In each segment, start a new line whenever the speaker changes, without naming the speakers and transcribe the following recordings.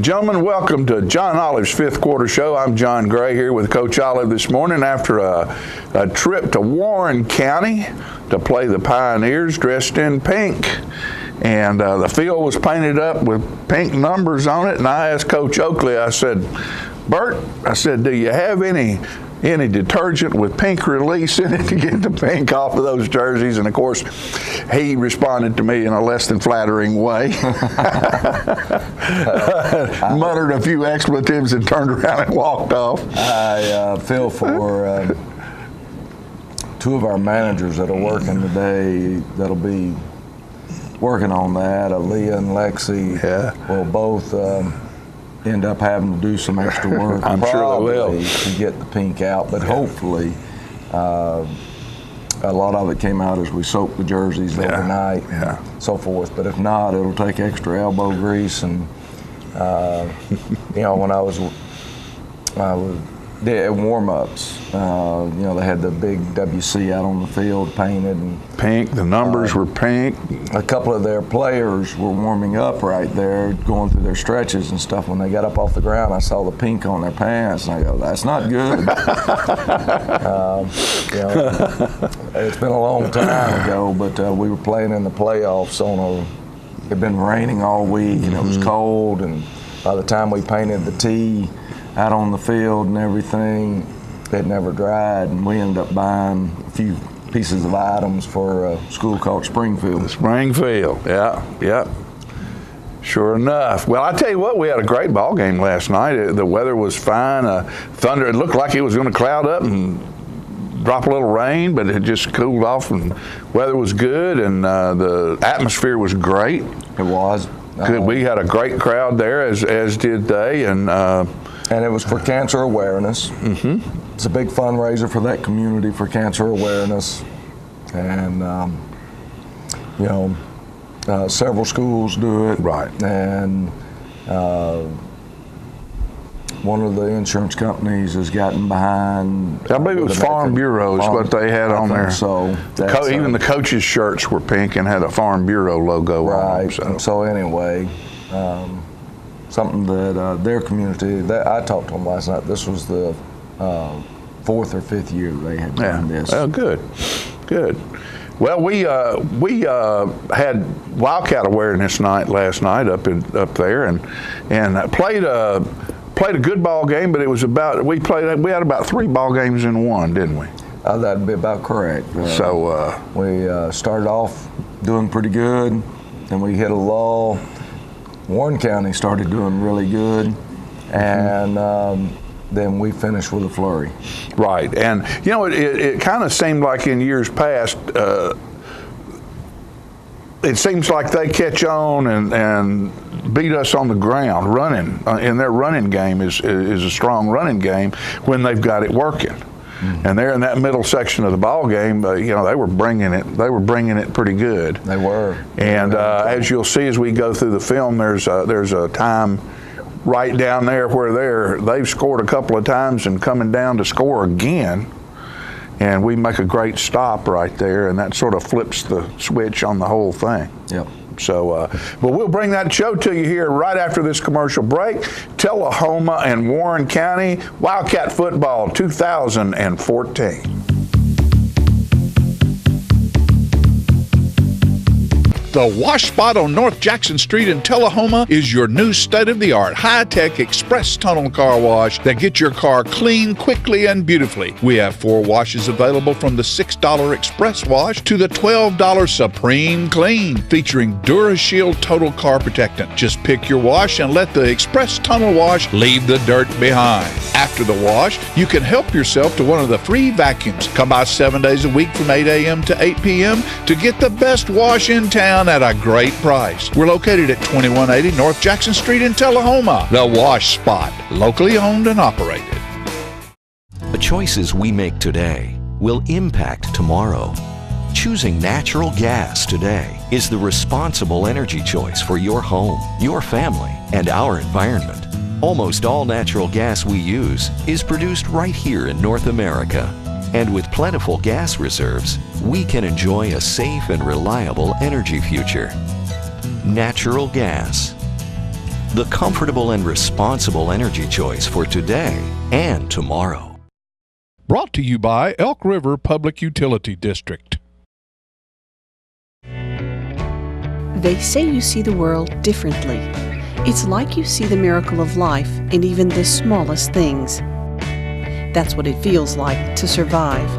and gentlemen, welcome to John Olive's Fifth Quarter Show. I'm John Gray here with Coach Olive this morning after a trip to Warren County to play the Pioneers dressed in pink. And the field was painted up with pink numbers on it, and I asked Coach Oakley, I said, Bert, I said, do you have any detergent with pink release in it to get the pink off of those jerseys? And of course, he responded to me in a less than flattering way. Muttered a few expletives and turned around and walked off.
I feel for two of our managers that are working today that'll be working on that. Leah and Lexi will both end up having to do some extra work.
I'm sure they will.
To get the pink out, but hopefully a lot of it came out as we soaked the jerseys overnight and so forth. But if not, it'll take extra elbow grease. And when I was at warm-ups, they had the big WC out on the field painted and
pink. The numbers were pink.
A couple of their players were warming up right there, going through their stretches and stuff. When they got up off the ground, I saw the pink on their pants, and I go, "That's not good." It's been a long time ago, but we were playing in the playoffs it'd been raining all week, and it was cold, and by the time we painted the tee out on the field and everything, it never dried, and we ended up buying a few pieces of items for a school called Springfield.
Springfield, yeah. Sure enough. Well, I tell you what, we had a great ball game last night. The weather was fine. Thunder, it looked like it was going to cloud up and drop a little rain, but it just cooled off, and weather was good, and the atmosphere was great.
It was.
Good. We had a great crowd there, as did they, and
it was for cancer awareness. Mm-hmm. It's a big fundraiser for that community for cancer awareness. And, several schools do it.
Right.
And one of the insurance companies has gotten behind.
I believe it was Farm Bureau is what they had on there.
So
even the coaches' shirts were pink and had a Farm Bureau logo on them.
So anyway, something that their community, I talked to them last night, this was the fourth or fifth year they had done this.
Oh, good. Well, we had Wildcat Awareness Night last night up there, and played a good ball game, but it was we had about 3 ball games in one, didn't we?
That'd be about correct.
We
started off doing pretty good, then we hit a lull. Warren County started doing really good, and then we finished with a flurry.
Right, and it kind of seemed like in years past, it seems like they catch on and beat us on the ground running. And their running game is a strong running game when they've got it working. Mm-hmm. And they're in that middle section of the ball game. They were bringing it. They were bringing it pretty good.
They were.
And as you'll see as we go through the film, there's a time right down there where they've scored a couple of times and coming down to score again. And we make a great stop right there, and that sort of flips the switch on the whole thing.
Yep.
So, but we'll bring that show to you here right after this commercial break. Tullahoma and Warren County Wildcat Football 2014.
The Wash Spot on North Jackson Street in Tullahoma is your new state-of-the-art, high-tech express tunnel car wash that gets your car clean quickly and beautifully. We have 4 washes available, from the $6 Express Wash to the $12 Supreme Clean, featuring DuraShield Total Car Protectant. Just pick your wash and let the Express Tunnel Wash leave the dirt behind. After the wash, you can help yourself to one of the free vacuums. Come by 7 days a week from 8 a.m. to 8 p.m. to get the best wash in town at a great price. We're located at 2180 North Jackson Street in Tullahoma. The Wash Spot, locally owned and operated.
The choices we make today will impact tomorrow. Choosing natural gas today is the responsible energy choice for your home, your family, and our environment. Almost all natural gas we use is produced right here in North America. And with plentiful gas reserves, we can enjoy a safe and reliable energy future. Natural gas. the comfortable and responsible energy choice for today and tomorrow.
Brought to you by Elk River Public Utility District.
They say you see the world differently. It's like you see the miracle of life in even the smallest things. That's what it feels like to survive.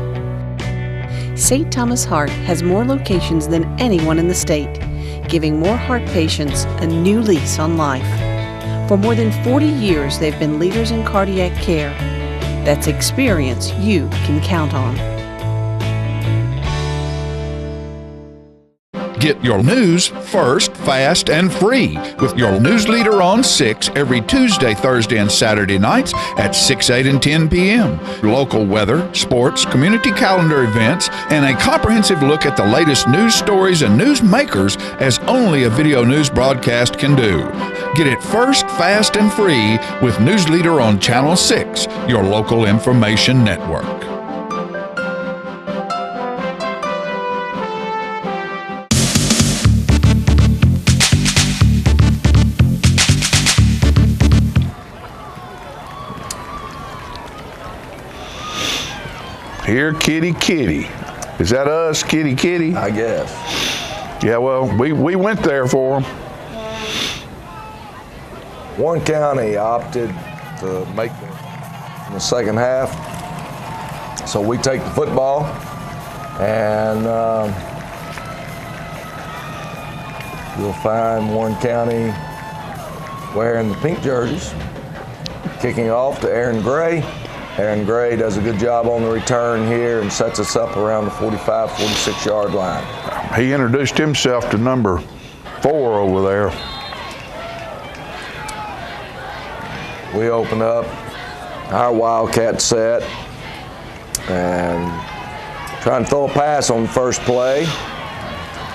St. Thomas Heart has more locations than anyone in the state, giving more heart patients a new lease on life. For more than 40 years, they've been leaders in cardiac care. That's experience you can count on.
Get your news first, fast, and free with your news leader on 6 every Tuesday, Thursday, and Saturday nights at 6, 8, and 10 p.m. Local weather, sports, community calendar events, and a comprehensive look at the latest news stories and news makers as only a video news broadcast can do. Get it first, fast, and free with News Leader on Channel 6, your local information network.
Here, kitty, kitty. Is that us, kitty, kitty?
I guess.
Yeah, well, we went there for them.
Warren County opted to make the second half, so we take the football, and you'll find Warren County wearing the pink jerseys, kicking off to Aaron Gray. Aaron Gray does a good job on the return here and sets us up around the 45, 46-yard line.
He introduced himself to number 4 over there.
We open up our Wildcat set and try and throw a pass on the first play.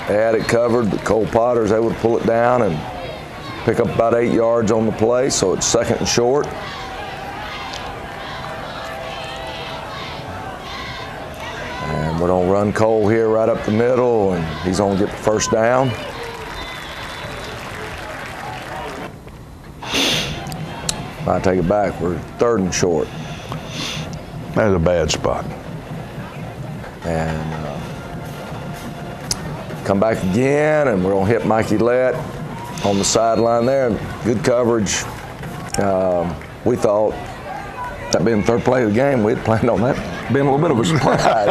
They had it covered. The Cole Potters able to pull it down and pick up about 8 yards on the play, so it's 2nd and short. And we're going to run Cole here right up the middle, and he's going to get the first down. I take it back. We're 3rd and short.
That's a bad spot.
And come back again, and we're going to hit Mikey Lett on the sideline there. Good coverage. We thought, that being the 3rd play of the game, we had planned on that being a little bit of a surprise.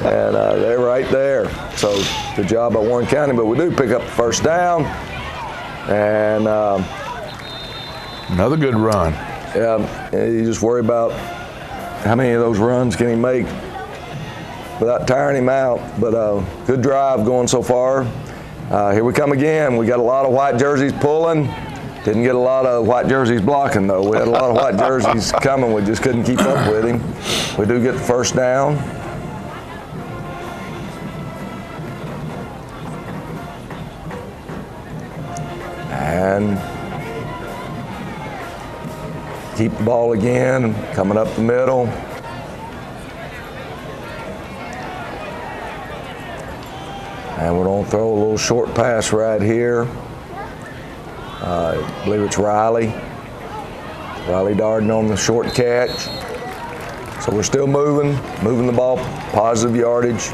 And they're right there. So good job by Warren County, but we do pick up the first down. And
Another good run.
yeah, you just worry about how many of those runs can he make without tiring him out. But good drive going so far. Here we come again. We got a lot of white jerseys pulling. Didn't get a lot of white jerseys blocking, though. We had a lot of white jerseys coming. We just couldn't keep up with him. We do get the first down. And keep the ball again, coming up the middle. And we're going to throw a little short pass right here. I believe it's Riley. Riley Darden on the short catch. So we're still moving the ball, positive yardage.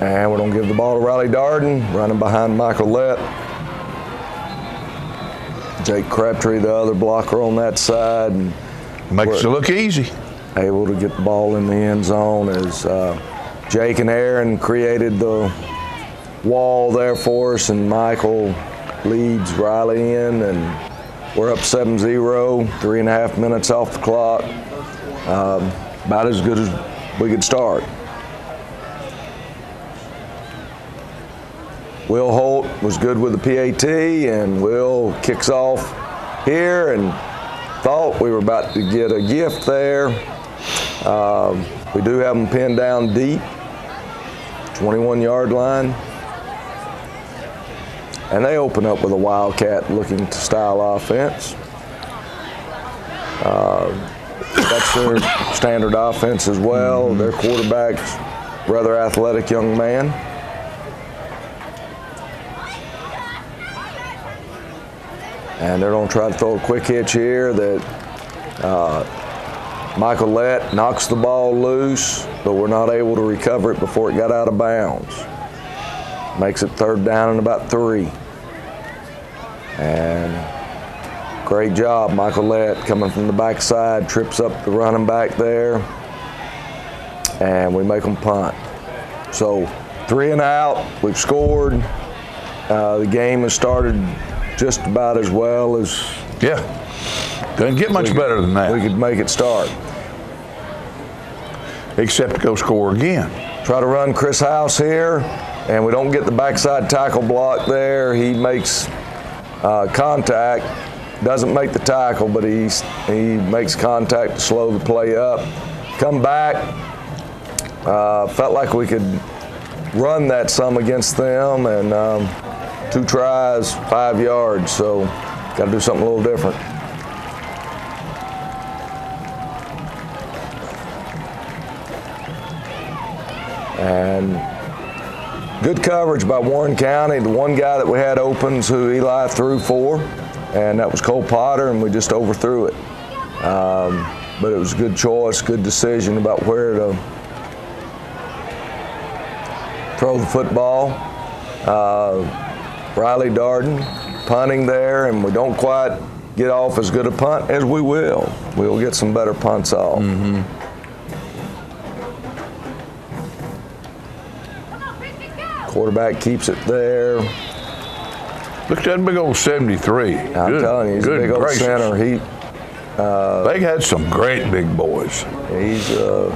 And we're going to give the ball to Riley Darden, running behind Michael Lett. Jake Crabtree, the other blocker on that side. And
Makes it look easy.
able to get the ball in the end zone as Jake and Aaron created the wall there for us, and Michael leads Riley in, and we're up 7-0, 3.5 minutes off the clock. About as good as we could start. Will Holt was good with the PAT, and Will kicks off here, and thought we were about to get a gift there. We do have them pinned down deep, 21-yard line. And they open up with a Wildcat looking to style offense. That's their standard offense as well. Their quarterback's a rather athletic young man. And they're going to try to throw a quick hitch here that Michael Lett knocks the ball loose, but we're not able to recover it before it got out of bounds. Makes it 3rd down and about 3. And great job, Michael Lett coming from the backside, trips up the running back there, and we make them punt. So 3 and out, we've scored. The game has started just about as well as
Doesn't get much better than that.
we could make it start.
Except to go score again.
Try to run Chris House here, and we don't get the backside tackle block there. He makes contact, doesn't make the tackle, but he makes contact to slow the play up. Come back, felt like we could run that some against them, and 2 tries, 5 yards, so got to do something a little different. And good coverage by Warren County. The one guy that we had opens who Eli threw for, and that was Cole Potter, and we just overthrew it. But it was a good choice, good decision about where to throw the football. Riley Darden punting there, and we don't quite get off as good a punt as we will. We'll get some better punts off. Quarterback keeps it there.
Look at that big old 73.
I'm telling you, he's a big old center.
They had some great big boys.
He's a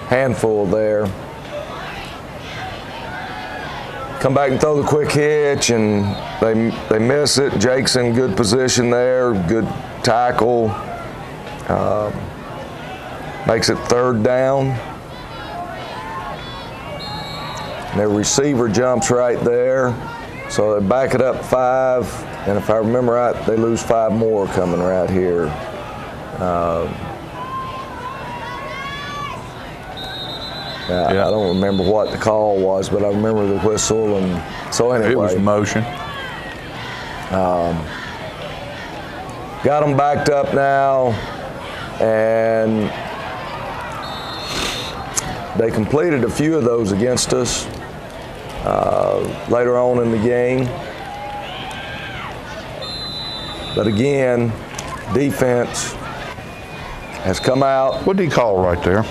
handful there. Come back and throw the quick hitch, and they miss it. Jake's in good position there, good tackle. Makes it 3rd down. And their receiver jumps right there. So they back it up 5, and if I remember right, they lose 5 more coming right here. I don't remember what the call was, but I remember the whistle, and so anyway.
It was motion.
Got them backed up now, and they completed a few of those against us later on in the game. But again, defense has come out.
What did he call right there?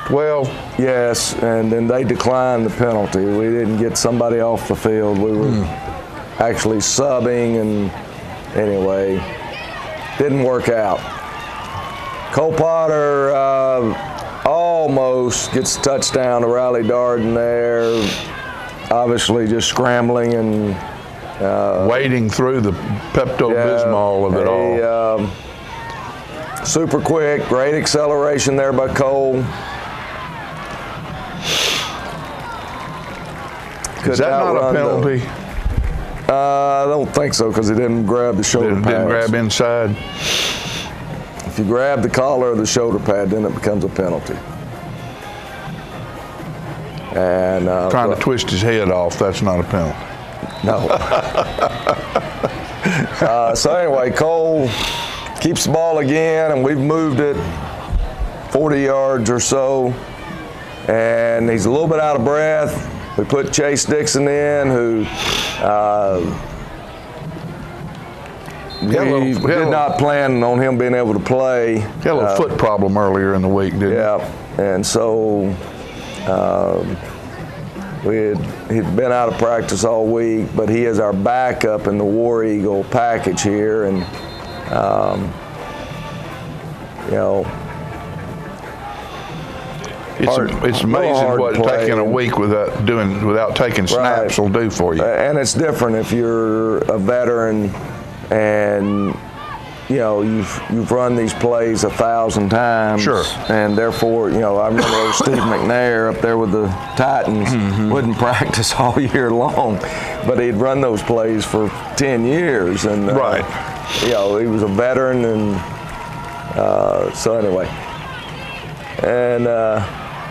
12.
Yes, and then they declined the penalty. We didn't get somebody off the field. We were actually subbing, and anyway, didn't work out. Cole Potter almost gets a touchdown to Riley Darden there. Obviously just scrambling and
wading through the Pepto-Bismol of it all.
Super quick, great acceleration there by Cole.
Is that not a penalty?
I don't think so, because he didn't grab the shoulder pad.
Didn't grab inside?
If you grab the collar of the shoulder pad, then it becomes a penalty. And
trying to twist his head off, that's not a penalty.
No. So anyway, Cole keeps the ball again, and we've moved it 40 yards or so, and he's a little bit out of breath. We put Chase Dixon in, who we did not plan on him being able to play.
He had a little foot problem earlier in the week, didn't he?
Yeah, and so he'd been out of practice all week, but he is our backup in the War Eagle package here, and you know,
it's amazing what taking a week without taking snaps will do for you.
And it's different if you're a veteran and you know you've run these plays 1,000 times.
Sure.
And therefore, you know, I remember Steve McNair up there with the Titans wouldn't practice all year long, but he'd run those plays for 10 years, and
right.
You know, he was a veteran, and so anyway. And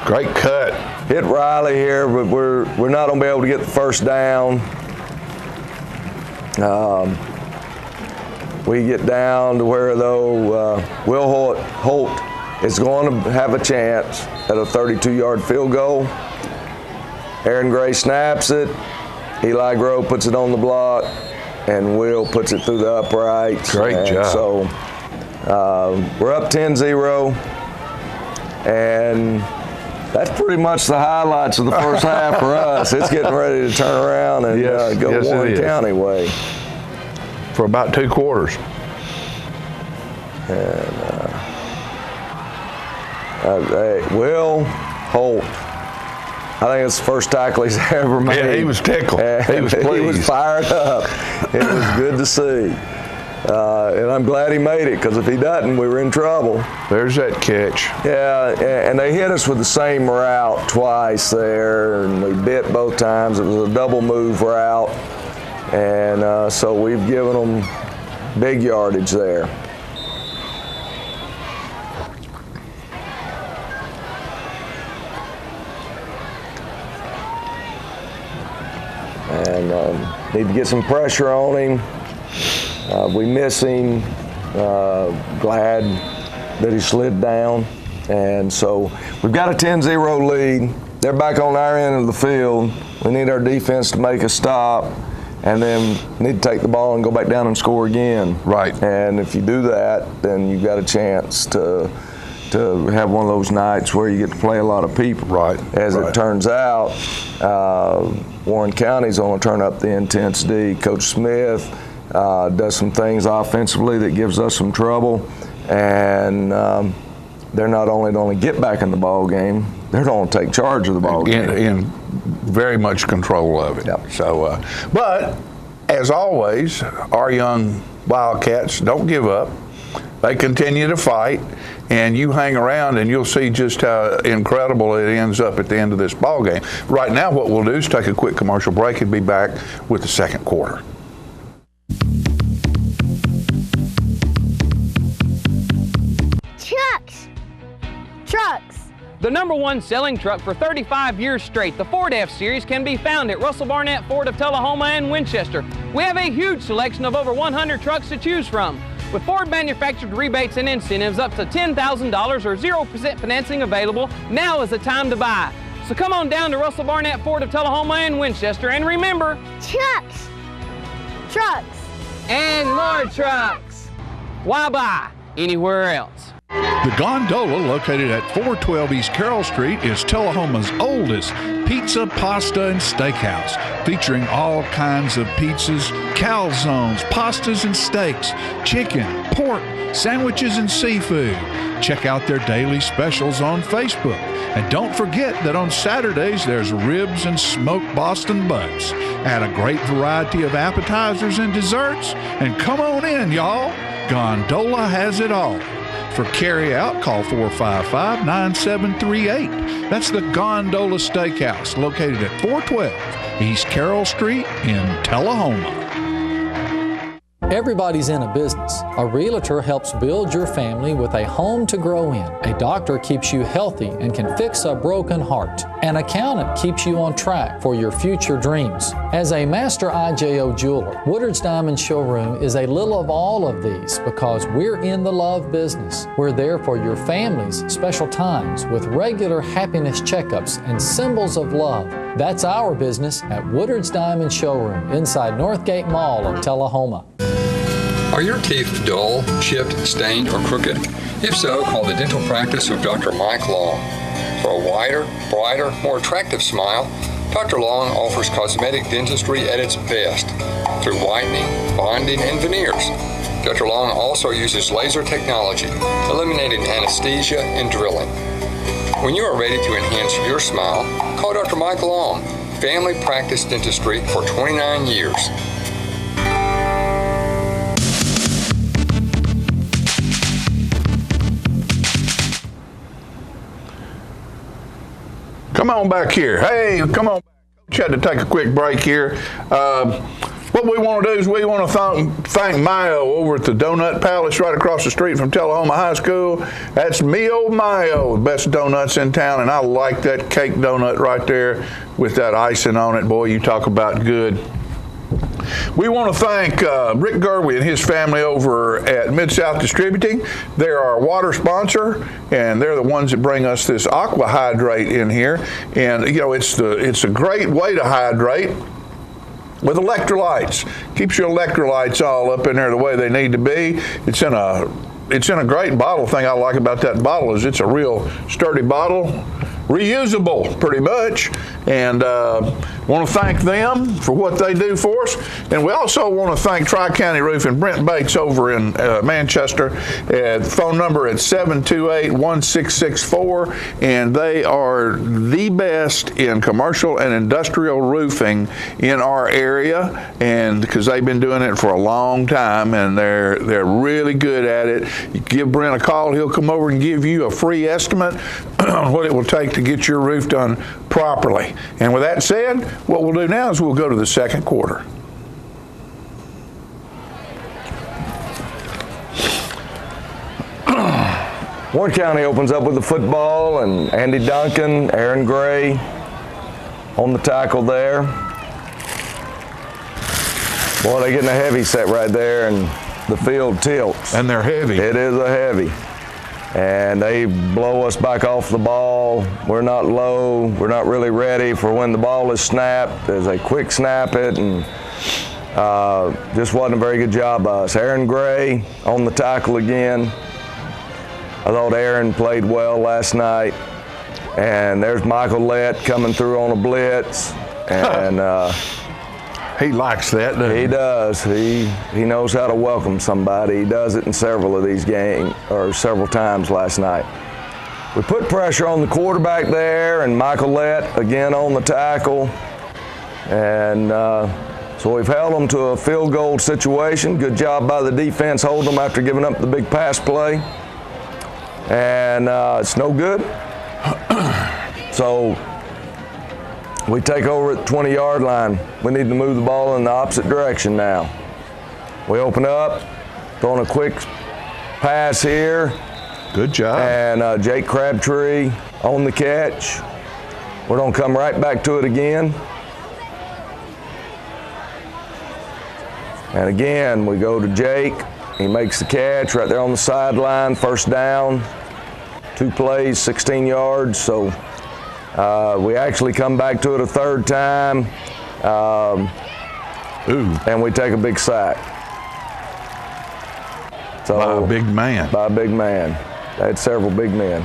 great cut.
Hit Riley here, but we're not going to be able to get the first down. We get down to where, though, Will Holt is going to have a chance at a 32-yard field goal. Aaron Gray snaps it. Eli Grove puts it on the block, and Will puts it through the uprights.
Great job.
So we're up 10-0, and that's pretty much the highlights of the first half for us. It's getting ready to turn around and go Warren County way.
For about 2 quarters.
And Will Holt, I think it's the first tackle he's ever made.
Yeah, he was tickled. He was pleased.
He was fired up. It was good to see. And I'm glad he made it, because if he doesn't, we were in trouble.
There's that catch.
Yeah, and they hit us with the same route twice there, and we bit both times. It was a double move route, and so we've given them big yardage there. And need to get some pressure on him. We miss him. Glad that he slid down. And so we've got a 10-0 lead. They're back on our end of the field. We need our defense to make a stop, and then need to take the ball and go back down and score again.
Right.
And if you do that, then you've got a chance to have one of those nights where you get to play a lot of people.
Right.
As it turns out, Warren County's going to turn up the intensity. Coach Smith does some things offensively that gives us some trouble, and they're not only going to get back in the ball game, they're going to take charge of the ball game.
In very much control of it.
Yep.
So, but as always, our young Wildcats don't give up. They continue to fight, and you hang around and you'll see just how incredible it ends up at the end of this ball game. Right now, what we'll do is take a quick commercial break and be back with the second quarter.
Trucks. The #1 selling truck for 35 years straight, the Ford F-Series, can be found at Russell Barnett Ford of Tullahoma and Winchester. We have a huge selection of over 100 trucks to choose from, with Ford manufactured rebates and incentives up to $10,000 or 0% financing available. Now is the time to buy. So come on down to Russell Barnett Ford of Tullahoma and Winchester, and remember,
trucks,
and more trucks. Why buy anywhere else?
The Gondola, located at 412 East Carroll Street, is Tullahoma's oldest pizza, pasta, and steakhouse, featuring all kinds of pizzas, calzones, pastas, and steaks, chicken, pork, sandwiches, and seafood. Check out their daily specials on Facebook. And don't forget that on Saturdays there's ribs and smoked Boston butts. Add a great variety of appetizers and desserts, and come on in, y'all. Gondola has it all. For carry-out, call 455-9738. That's the Gondola Steakhouse, located at 412 East Carroll Street in Tullahoma.
Everybody's in a business. A realtor helps build your family with a home to grow in. A doctor keeps you healthy and can fix a broken heart. An accountant keeps you on track for your future dreams. As a master IJO jeweler, Woodard's Diamond Showroom is a little of all of these, because we're in the love business. We're there for your family's special times with regular happiness checkups and symbols of love. That's our business at Woodard's Diamond Showroom inside Northgate Mall of Tullahoma.
Are your teeth dull, chipped, stained, or crooked? If so, call the dental practice of Dr. Mike Long. For a wider, brighter, more attractive smile, Dr. Long offers cosmetic dentistry at its best through whitening, bonding, and veneers. Dr. Long also uses laser technology, eliminating anesthesia and drilling. When you are ready to enhance your smile, call Dr. Mike Long, family practice dentistry for 29 years.
Come on back here. Hey, come on back. Coach had to take a quick break here. What we want to do is we want to thank Mayo over at the Donut Palace right across the street from Tullahoma High School. That's Mio Mayo, the best donuts in town, and I like that cake donut right there with that icing on it. Boy, you talk about good. We want to thank Rick Gerwe and his family over at Mid-South Distributing. They're our water sponsor, and they're the ones that bring us this Aqua Hydrate in here. And you know, it's a great way to hydrate with electrolytes. Keeps your electrolytes all up in there the way they need to be. It's in a great bottle. Thing I like about that bottle is it's a real sturdy bottle, reusable pretty much, and want to thank them for what they do for us. And we also want to thank Tri-County Roofing, Brent Bates over in Manchester. Phone number at 728-1664, and they are the best in commercial and industrial roofing in our area, and because they've been doing it for a long time, and they're really good at it. You give Brent a call, he'll come over and give you a free estimate on what it will take to get your roof done properly. And with that said, what we'll do now is we'll go to the second quarter.
Warren County opens up with the football, and Andy Duncan, Aaron Gray on the tackle there. Boy, they're getting a heavy set right there, and the field tilts.
And they're heavy.
It is a heavy. And they blow us back off the ball. We're not low. We're not really ready for when the ball is snapped. There's a quick snap it, and just wasn't a very good job by us. Aaron Gray on the tackle again. I thought Aaron played well last night. And there's Michael Lett coming through on a blitz. And
he likes that, doesn't he?
He does. He knows how to welcome somebody. He does it in several of these games, or several times last night. We put pressure on the quarterback there, and Michael Lett again on the tackle. And so we've held them to a field goal situation. Good job by the defense holding them after giving up the big pass play. And it's no good. So we take over at the 20-yard line. We need to move the ball in the opposite direction now. We open up, throwing a quick pass here.
Good job.
And Jake Crabtree on the catch. We're going to come right back to it again. And again, we go to Jake. He makes the catch right there on the sideline, first down. 2 plays, 16 yards. So we actually come back to it a third time. And we take a big sack. So,
by a big man.
By a big man. They had several big men.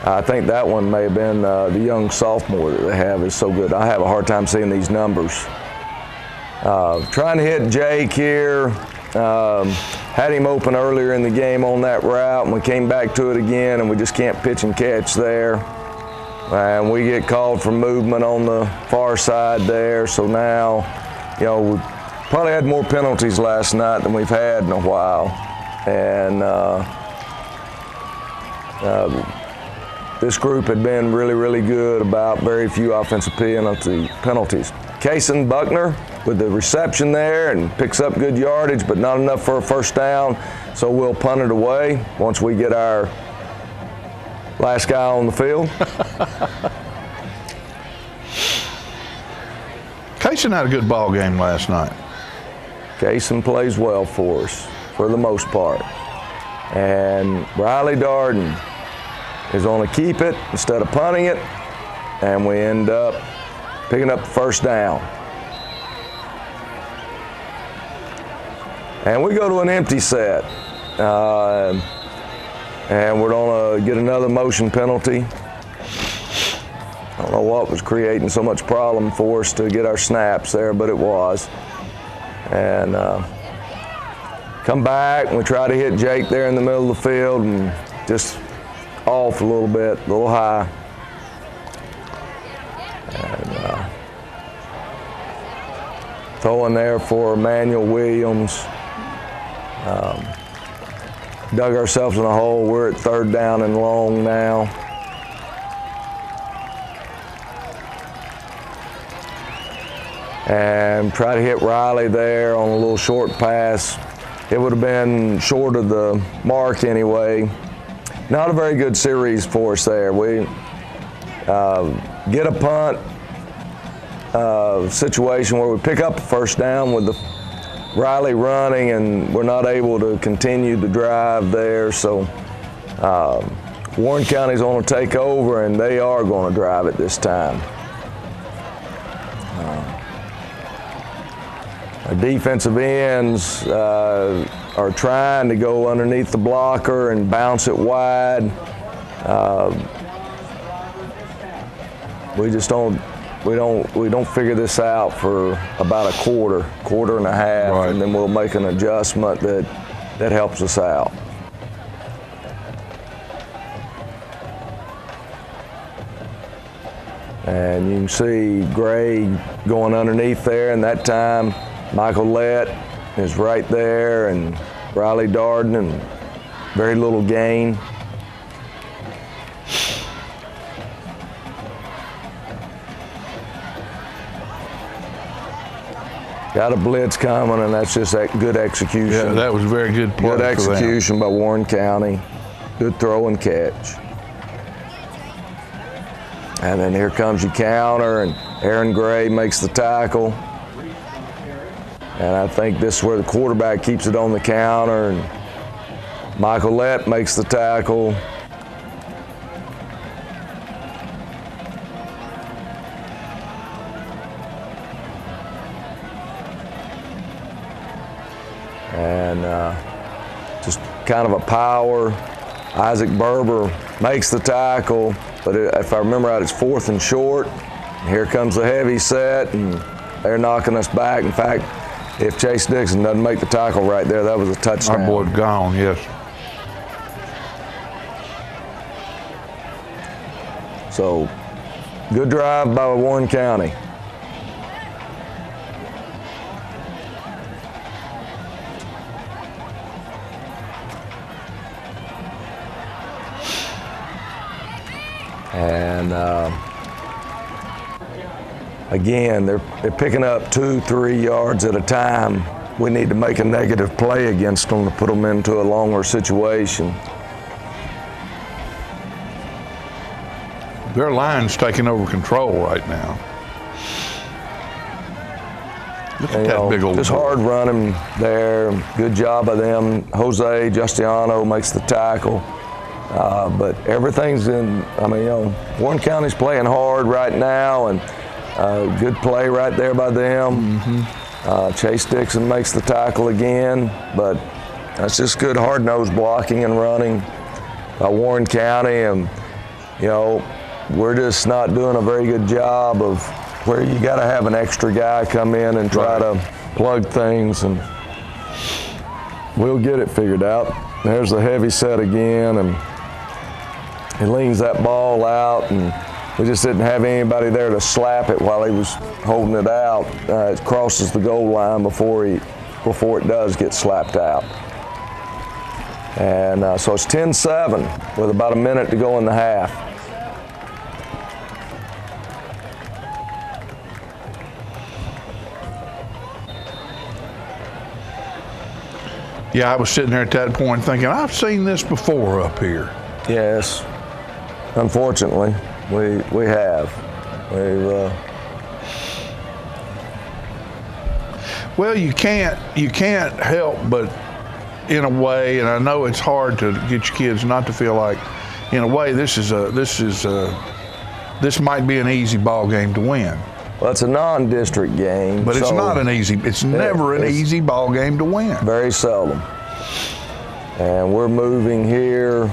I think that one may have been the young sophomore that they have is so good. I have a hard time seeing these numbers. Trying to hit Jake here. Had him open earlier in the game on that route, and we came back to it again, and we just can't pitch and catch there. And we get called for movement on the far side there. So now, you know, we probably had more penalties last night than we've had in a while. And this group had been really, really good about very few offensive penalties. Kason Buckner with the reception there and picks up good yardage, but not enough for a first down. So we'll punt it away once we get our last guy on the field.
Kason had a good ball game last night.
Kason plays well for us for the most part. And Riley Darden is going to keep it instead of punting it, and we end up picking up the first down. And we go to an empty set. And we're going to get another motion penalty. I don't know what was creating so much problem for us to get our snaps there, but it was. And come back, and we try to hit Jake there in the middle of the field, and just off a little bit, a little high. And throwing there for Emmanuel Williams. Dug ourselves in a hole. We're at third down and long now. And try to hit Riley there on a little short pass. It would have been short of the mark anyway. Not a very good series for us there. We get a punt situation where we pick up a first down with Riley running, and we're not able to continue the drive there. So Warren County's going to take over, and they are going to drive it this time. Our defensive ends are trying to go underneath the blocker and bounce it wide. We just don't figure this out for about a quarter and a half,
right,
and then we'll make an adjustment that helps us out. And you can see Gray going underneath there, and that time Michael Lett is right there, and Riley Darden, and very little gain. Got a blitz coming, and that's just good execution.
Yeah, that was a very good play.
Good execution by Warren County. Good throw and catch. And then here comes your counter, and Aaron Gray makes the tackle. And I think this is where the quarterback keeps it on the counter, and Michael Lett makes the tackle. And just kind of a power. Isaac Berber makes the tackle, but if I remember right, it's 4th and short. And here comes the heavy set, and they're knocking us back. In fact, if Chase Dixon doesn't make the tackle right there, that was a touchdown.
Our boy's gone, yes.
So, good drive by Warren County. And again, they're picking up 2-3 yards at a time. We need to make a negative play against them to put them into a longer situation.
Their line's taking over control right now. Look at that big old
just
boy.
hard running there. Good job by them. Jose Justiano makes the tackle. But everything's in, Warren County's playing hard right now, and good play right there by them. Mm-hmm. Chase Dixon makes the tackle again, but that's just good hard-nosed blocking and running by Warren County, and, we're just not doing a very good job of where you got to have an extra guy come in and try to plug things, and we'll get it figured out. There's the heavy set again, and he leans that ball out, and we just didn't have anybody there to slap it while he was holding it out. It crosses the goal line before it does get slapped out. And so it's 10-7 with about a minute to go in the half.
Yeah, I was sitting there at that point thinking, I've seen this before up here.
Yes, unfortunately, we have.
Well, you can't help but, in a way, and I know it's hard to get your kids not to feel like, in a way, this might be an easy ball game to win.
Well, it's a non-district game.
But it's not an easy, it's never an easy ball game to win.
Very seldom. And we're moving here.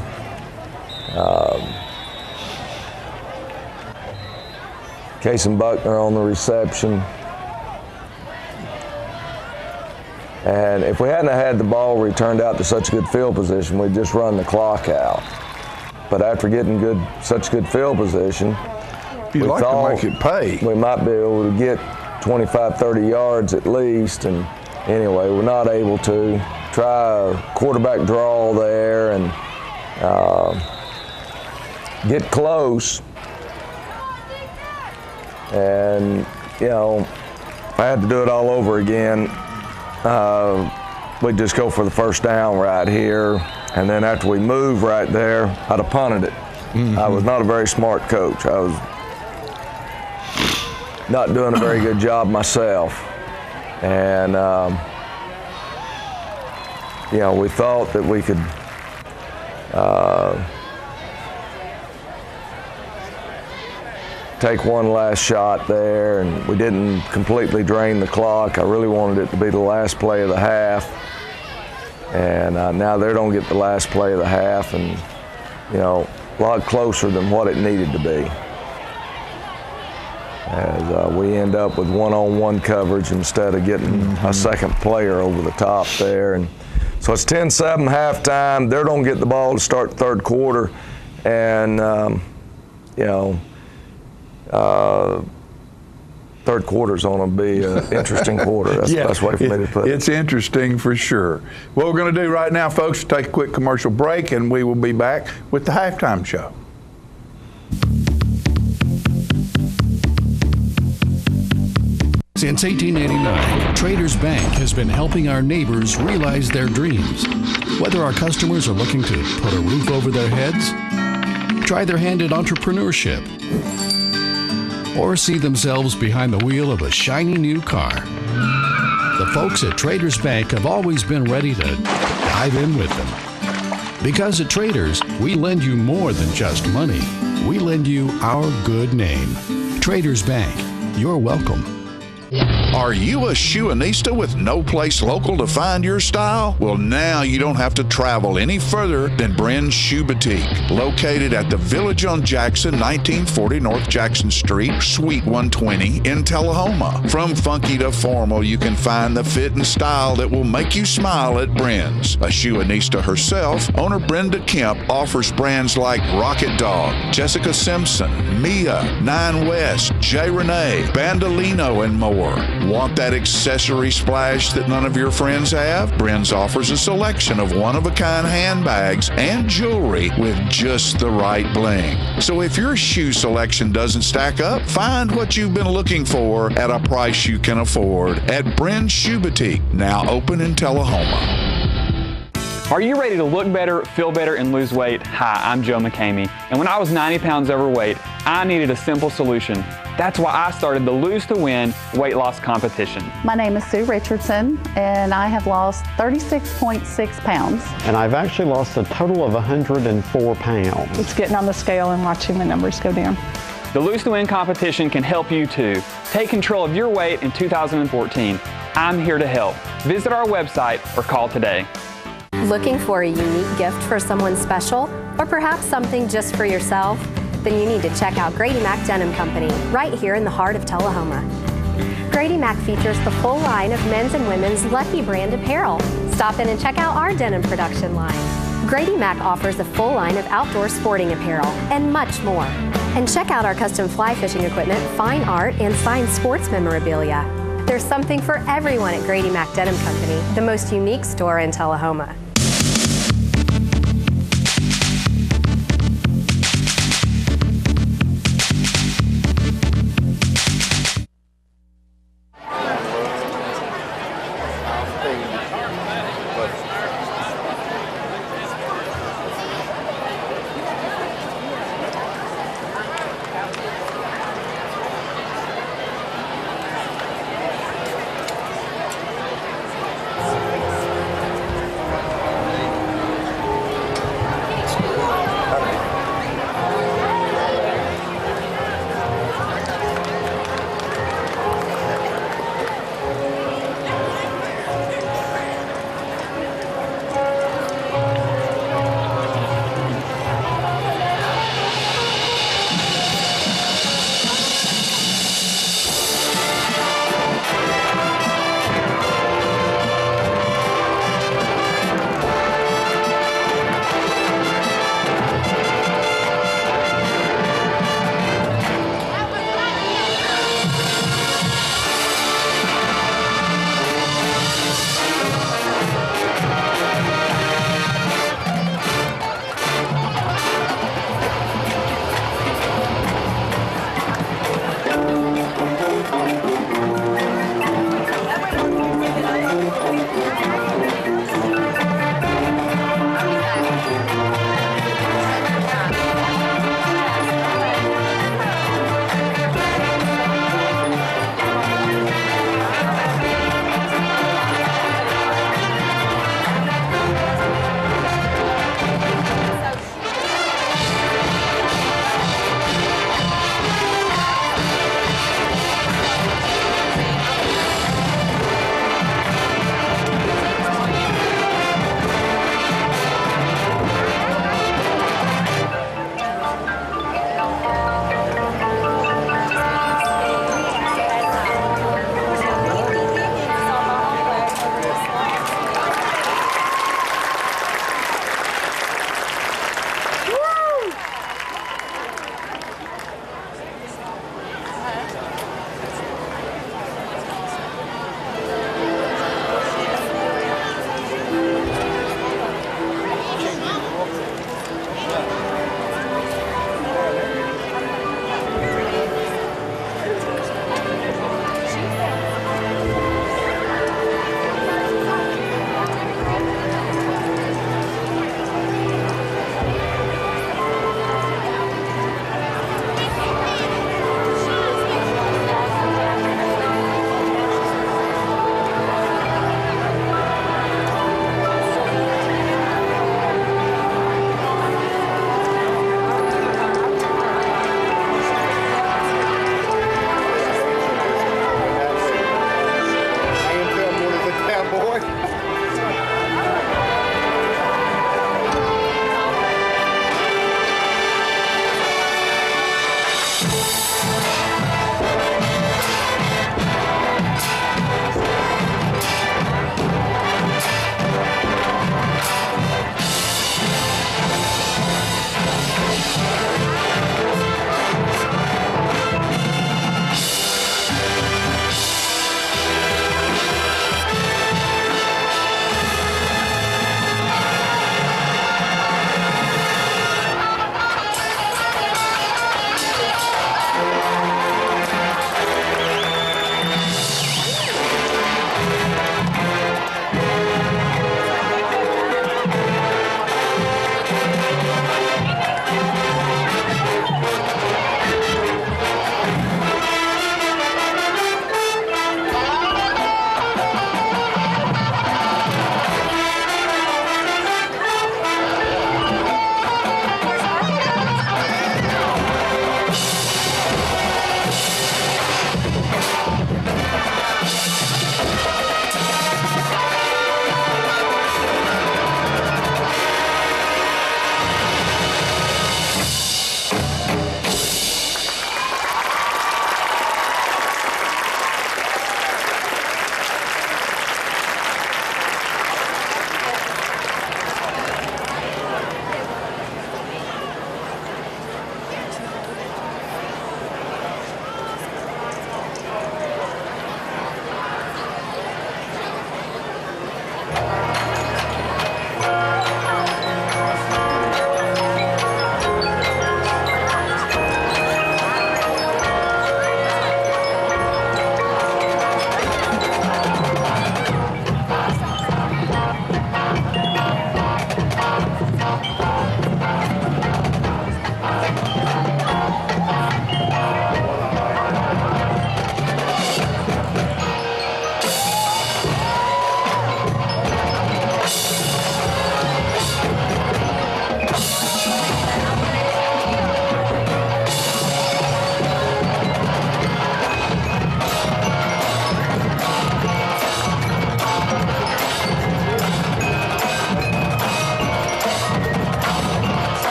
Case and Buckner on the reception. And if we hadn't had the ball returned out to such good field position, we'd just run the clock out. But after getting such good field position,
You'd like to make it pay.
We might be able to get 25, 30 yards at least. And anyway, we're not able to. Try a quarterback draw there and get close. And, if I had to do it all over again, we'd just go for the first down right here. And then after we move right there, I'd have punted it. Mm-hmm. I was not a very smart coach. not doing a very good job myself. And, you know, we thought that we could take one last shot there, and we didn't completely drain the clock. I really wanted it to be the last play of the half. And now they don't get the last play of the half, and, you know, a lot closer than what it needed to be. As we end up with one-on-one coverage instead of getting a second player over the top there. And so it's 10-7 halftime. They don't get the ball to start the third quarter. And, you know, third quarter's going to be an interesting quarter. That's the best way for me to put it.
It's interesting for sure. What we're going to do right now, folks, is take a quick commercial break, and we will be back with the halftime show.
Since 1889, Traders Bank has been helping our neighbors realize their dreams. Whether our customers are looking to put a roof over their heads, try their hand at entrepreneurship, or see themselves behind the wheel of a shiny new car, the folks at Traders Bank have always been ready to dive in with them. Because at Traders, we lend you more than just money. We lend you our good name. Traders Bank, you're welcome.
Are you a shoeanista with no place local to find your style? Well, now you don't have to travel any further than Bren's Shoe Boutique, located at the Village on Jackson, 1940 North Jackson Street, Suite 120 in Tullahoma. From funky to formal, you can find the fit and style that will make you smile at Bren's. A shoeanista herself, owner Brenda Kemp offers brands like Rocket Dog, Jessica Simpson, Mia, Nine West, J. Renee, Bandolino, and more. Want that accessory splash that none of your friends have? Bren's offers a selection of one-of-a-kind handbags and jewelry with just the right bling. So if your shoe selection doesn't stack up, find what you've been looking for at a price you can afford at Bren's Shoe Boutique, now open in Tullahoma.
Are you ready to look better, feel better, and lose weight? Hi, I'm Joe McCamey, and when I was 90 pounds overweight, I needed a simple solution. That's why I started the Lose to Win weight loss competition.
My name is Sue Richardson, and I have lost 36.6 pounds.
And I've actually lost a total of 104 pounds.
It's getting on the scale and watching the numbers go down.
The Lose to Win competition can help you too. Take control of your weight in 2014. I'm here to help. Visit our website or call today.
Looking for a unique gift for someone special, or perhaps something just for yourself? Then you need to check out Grady Mac Denim Company, right here in the heart of Tullahoma. Grady Mac features the full line of men's and women's Lucky brand apparel. Stop in and check out our denim production line. Grady Mac offers a full line of outdoor sporting apparel and much more. And check out our custom fly fishing equipment, fine art, and signed sports memorabilia. There's something for everyone at Grady Mac Denim Company, the most unique store in Tullahoma.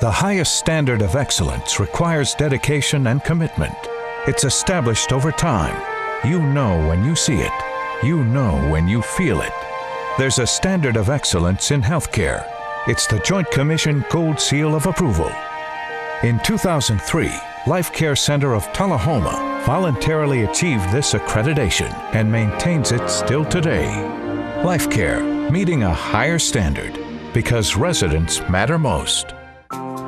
The highest standard of excellence requires dedication and commitment. It's established over time. You know when you see it. You know when you feel it. There's a standard of excellence in healthcare. It's the Joint Commission Gold Seal of Approval. In 2003, Life Care Center of Tullahoma voluntarily achieved this accreditation and maintains it still today. Life Care, meeting a higher standard because residents matter most.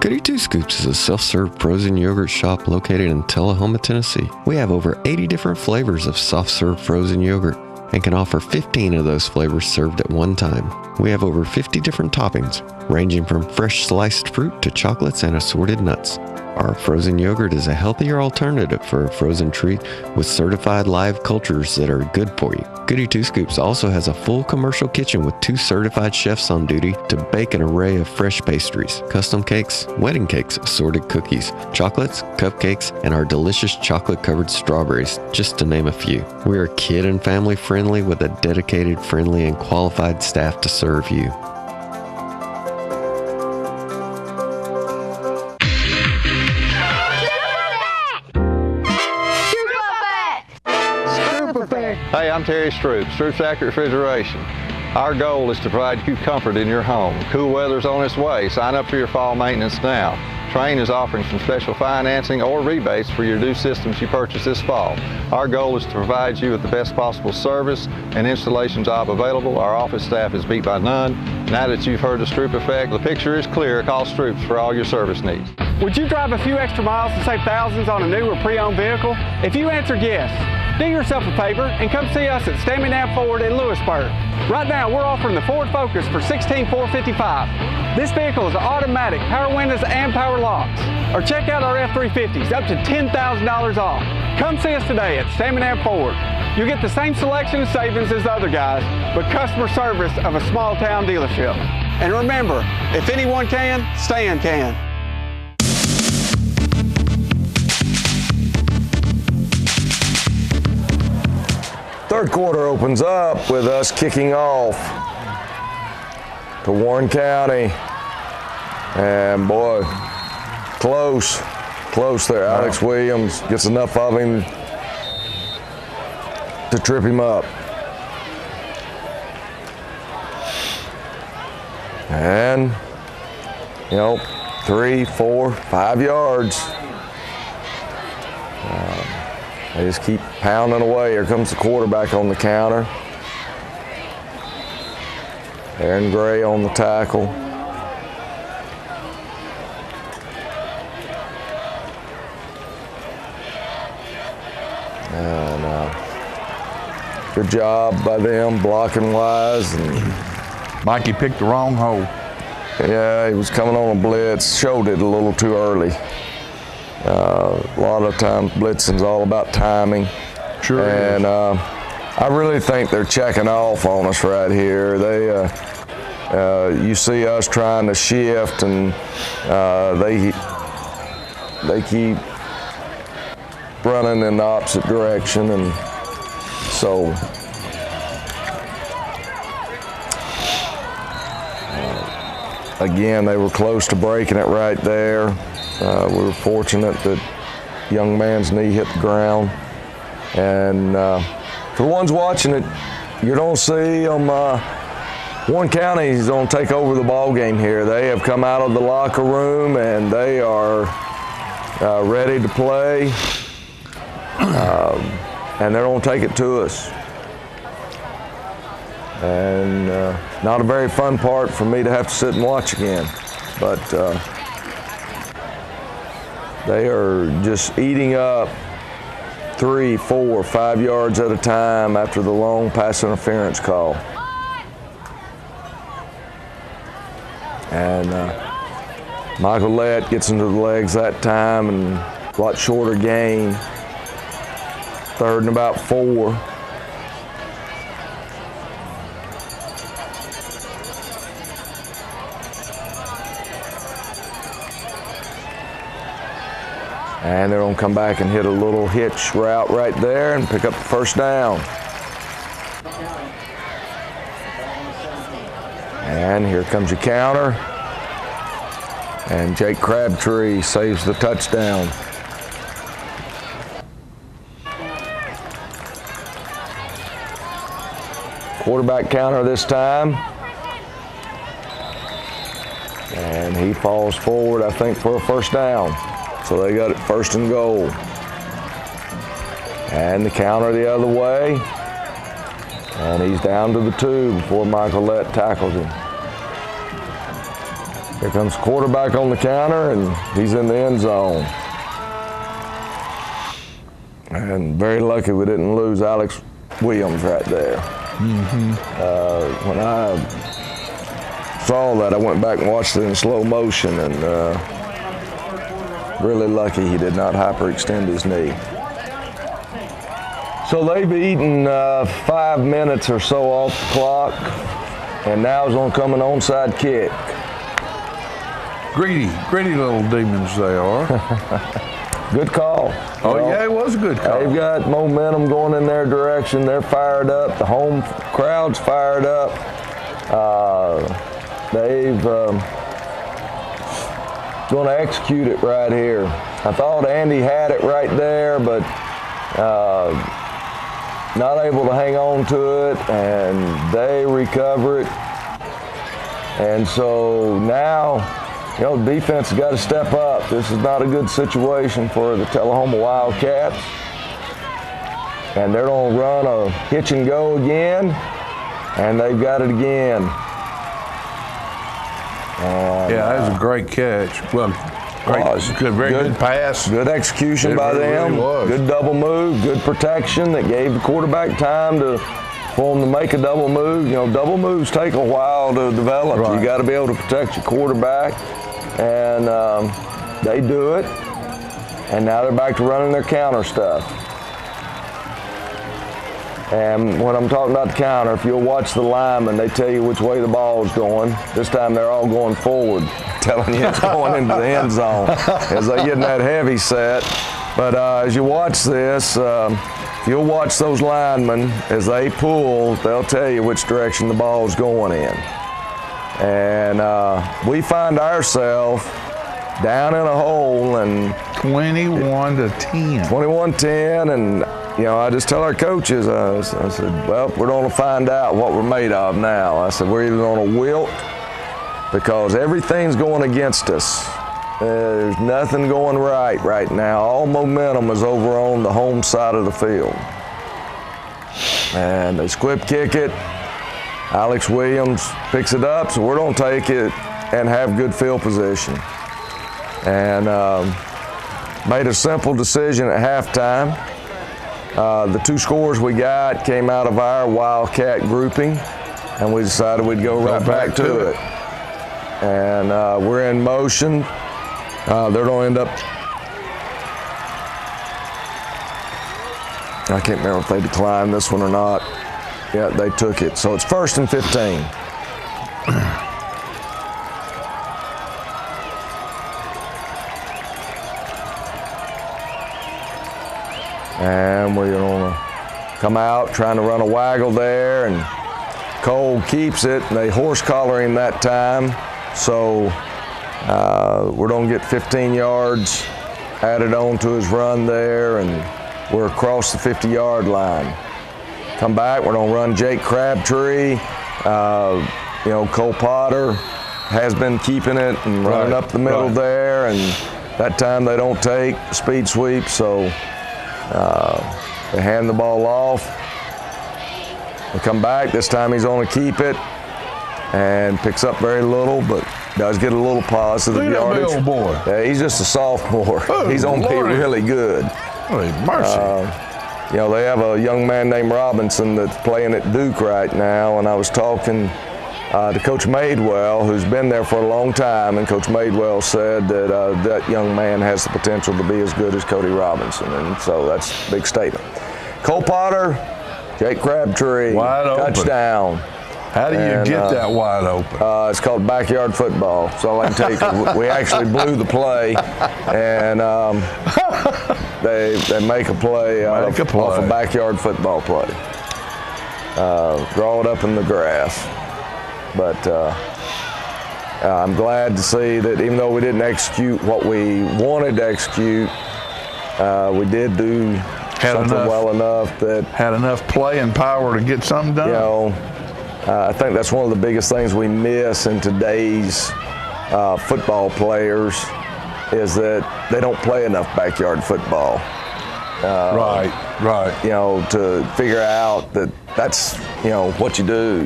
Goody Two Scoops is a self-serve frozen yogurt shop located in Tullahoma, Tennessee. We have over 80 different flavors of soft-serve frozen yogurt and can offer 15 of those flavors served at one time. We have over 50 different toppings, ranging from fresh sliced fruit to chocolates and assorted nuts. Our frozen yogurt is a healthier alternative for a frozen treat with certified live cultures that are good for you. Goody Two Scoops also has a full commercial kitchen with 2 certified chefs on duty to bake an array of fresh pastries, custom cakes, wedding cakes, assorted cookies, chocolates, cupcakes, and our delicious chocolate-covered strawberries, just to name a few. We are kid and family friendly with a dedicated, friendly, and qualified staff to serve you.
Stroop Effect.
Hey, I'm Terry Stroop, Stroop's Accurate Refrigeration. Our goal is to provide you comfort in your home. Cool weather's on its way. Sign up for your fall maintenance now. Trane is offering some special financing or rebates for your new systems you purchase this fall. Our goal is to provide you with the best possible service and installation job available. Our office staff is beat by none. Now that you've heard the Stroop Effect, the picture is clear. Call Stroops for all your service needs.
Would you drive a few extra miles to save thousands on a new or pre-owned vehicle? If you answered yes, do yourself a favor and come see us at Stamingham Ford in Lewisburg. Right now, we're offering the Ford Focus for $16,455. This vehicle is automatic, power windows and power locks. Or check out our F-350s, up to $10,000 off. Come see us today at Stamingham Ford. You'll get the same selection and savings as the other guys, but customer service of a small town dealership. And remember, if anyone can, Stan can.
Third quarter opens up with us kicking off to Warren County. And boy, close there. Alex Williams gets enough of him to trip him up. And, 3, 4, 5 yards. They just keep pounding away. Here comes the quarterback on the counter. Aaron Gray on the tackle. And good job by them blocking wise. And
Mikey picked the wrong hole.
Yeah, he was coming on a blitz. Showed it a little too early. A lot of times blitzing's all about timing.
Sure.
And I really think they're checking off on us right here. You see us trying to shift, and they keep running in the opposite direction, and so again, they were close to breaking it right there. We were fortunate that young man's knee hit the ground. And for the ones watching it, you don't see them. Warren County is going to take over the ball game here. They have come out of the locker room and they are ready to play. And they're going to take it to us. And not a very fun part for me to have to sit and watch again. But they are just eating up 3, 4, 5 yards at a time after the long pass interference call. And Michael Lett gets into the legs that time, and a lot shorter gain. 3rd and about 4. And they're going to come back and hit a little hitch route right there and pick up the first down. And here comes your counter. And Jake Crabtree saves the touchdown. Quarterback counter this time. And he falls forward, I think, for a first down. So they got it 1st and goal. And the counter the other way. And he's down to the 2 before Michael Lett tackles him. Here comes the quarterback on the counter, and he's in the end zone. And very lucky we didn't lose Alex Williams right there. When I saw that, I went back and watched it in slow motion, and really lucky he did not hyperextend his knee. So they've eaten 5 minutes or so off the clock, and now is going to come an onside kick.
Greedy little demons they are.
Good call.
Yeah, it was a good call.
They've got momentum going in their direction. They're fired up. The home crowd's fired up. They've going to execute it right here. I thought Andy had it right there, but not able to hang on to it, and they recover it. And so now, you know, defense has got to step up. This is not a good situation for the Tullahoma Wildcats. And they're going to run a hitch and go again, and they've got it again. And,
yeah, that was a great catch. Well, very good pass.
Good execution by them.
Really
good double move, good protection that gave the quarterback time for them to make a double move. You know, double moves take a while to develop.
Right.
You got to be able to protect your quarterback, and they do it. And now they're back to running their counter stuff. And when I'm talking about the counter, if you'll watch the linemen, they tell you which way the ball is going. This time they're all going forward, telling you it's going into the end zone as they get in that heavy set. But as you watch this, you'll watch those linemen as they pull, they'll tell you which direction the ball is going in. And we find ourselves down in a hole and
21-10.
21-10, and you know, I just tell our coaches, I said, well, we're going to find out what we're made of now. I said, we're either going to wilt because everything's going against us. There's nothing going right now. All momentum is over on the home side of the field. And they squib kick it. Alex Williams picks it up, so we're going to take it and have good field position. And made a simple decision at halftime. The two scores we got came out of our Wildcat grouping, and we decided we'd go right back to it. And we're in motion. They're going to end up, I can't remember if they declined this one or not. Yeah, they took it. So it's 1st and 15. And we're going to come out trying to run a waggle there, and Cole keeps it, and they horse collar him that time. So we're going to get 15 yards added on to his run there, and we're across the 50-yard line. Come back, we're going to run Jake Crabtree. You know, Cole Potter has been keeping it and running up the middle there, and that time they don't take speed sweep, so they hand the ball off. They come back. This time he's going to keep it and picks up very little, but does get a little positive yardage.
Old boy.
Yeah, he's just a sophomore.
Oh,
he's going to be really good.
Holy mercy.
You know, they have a young man named Robinson that's playing at Duke right now, and I was talking to Coach Madewell, who's been there for a long time, and Coach Madewell said that that young man has the potential to be as good as Cody Robinson, and so that's a big statement. Cole Potter, Jake Crabtree,
wide open.
Touchdown.
How do you get that wide open?
It's called backyard football. That's all I can tell you. We actually blew the play, and they make a play off a backyard football play. Draw it up in the grass. But I'm glad to see that even though we didn't execute what we wanted to execute, we did do something well enough that
had enough play and power to get something done.
You know, I think that's one of the biggest things we miss in today's football players is that they don't play enough backyard football.
Right.
You know, to figure out that that's, you know, what you do.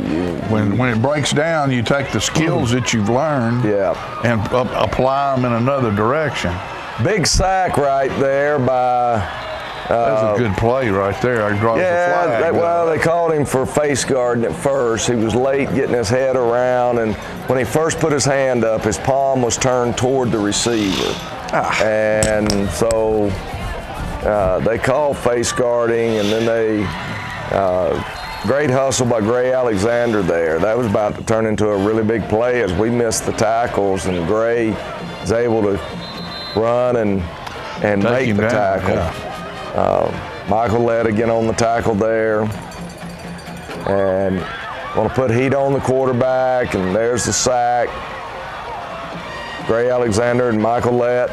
When it breaks down, you take the skills that you've learned and apply them in another direction.
Big sack right there by...
That's a good play right there. I draw the flag.
They called him for face guarding at first. He was late getting his head around, and when he first put his hand up, his palm was turned toward the receiver. And so they called face guarding, and then they great hustle by Gray Alexander there. That was about to turn into a really big play as we missed the tackles, and Gray was able to run and make the tackle.
Yeah.
Michael led again on the tackle there, and want to put heat on the quarterback, and there's the sack. Gray Alexander and Michael Lett,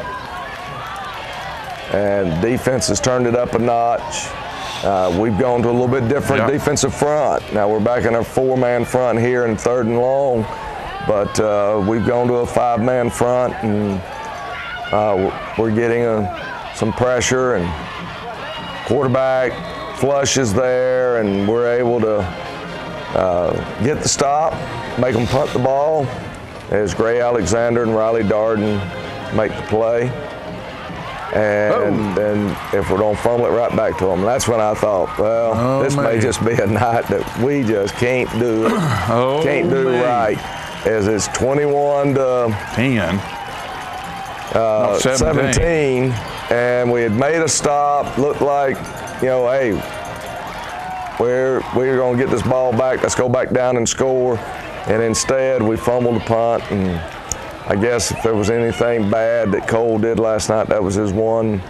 and defense has turned it up a notch. We've gone to a little bit different defensive front. Now we're back in our 4-man front here in 3rd and long, but we've gone to a 5-man front, and we're getting some pressure, and quarterback flushes there, and we're able to get the stop, make them punt the ball as Gray Alexander and Riley Darden make the play. And then if we don't fumble it right back to them, that's when I thought, well, this may just be a night that we just can't do it, right, as it's 21-10, 17, and we had made a stop. Looked like, hey, we're going to get this ball back. Let's go back down and score. And instead, we fumbled the punt, and I guess if there was anything bad that Cole did last night, that was his one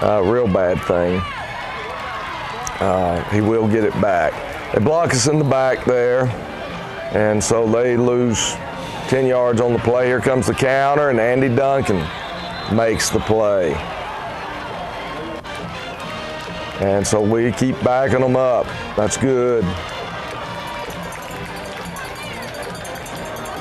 real bad thing. He will get it back. They block us in the back there, and so they lose 10 yards on the play. Here comes the counter, and Andy Duncan makes the play. And so we keep backing them up. That's good.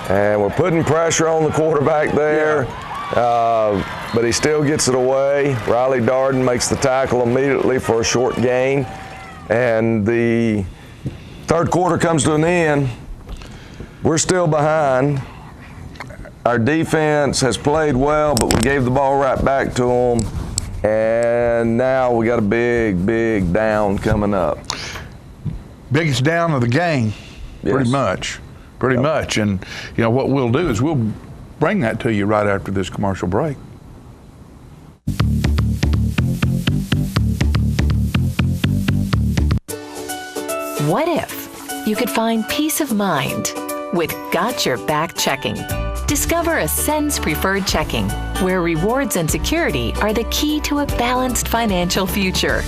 And we're putting pressure on the quarterback there, but he still gets it away. Riley Darden makes the tackle immediately for a short gain. And the 3rd quarter comes to an end. We're still behind. Our defense has played well, but we gave the ball right back to them. And now we got a big down coming up.
Biggest down of the game, pretty much. And what we'll do is we'll bring that to you right after this commercial break.
What if you could find peace of mind with Got Your Back Checking? Discover Ascend's Preferred Checking, where rewards and security are the key to a balanced financial future.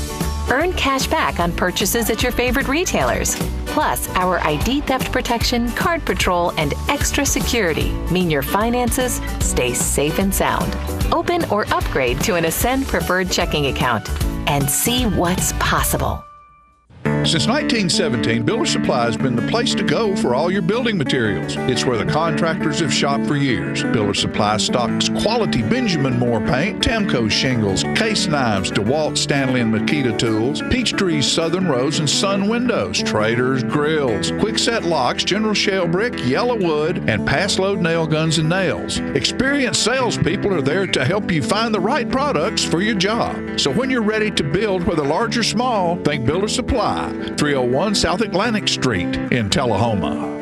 Earn cash back on purchases at your favorite retailers. Plus, our ID theft protection, card patrol, and extra security mean your finances stay safe and sound. Open or upgrade to an Ascend Preferred Checking account and see what's possible.
Since 1917, Builder Supply has been the place to go for all your building materials. It's where the contractors have shopped for years. Builder Supply stocks quality Benjamin Moore paint, Tamco shingles, case knives, DeWalt, Stanley, and Makita tools, Peachtree Southern Rose and Sun windows, Traders grills, Quickset locks, General Shell brick, Yellow wood, and pass load nail guns and nails. Experienced salespeople are there to help you find the right products for your job. So when you're ready to build, whether large or small, think Builder Supply. 301 South Atlantic Street in Tullahoma.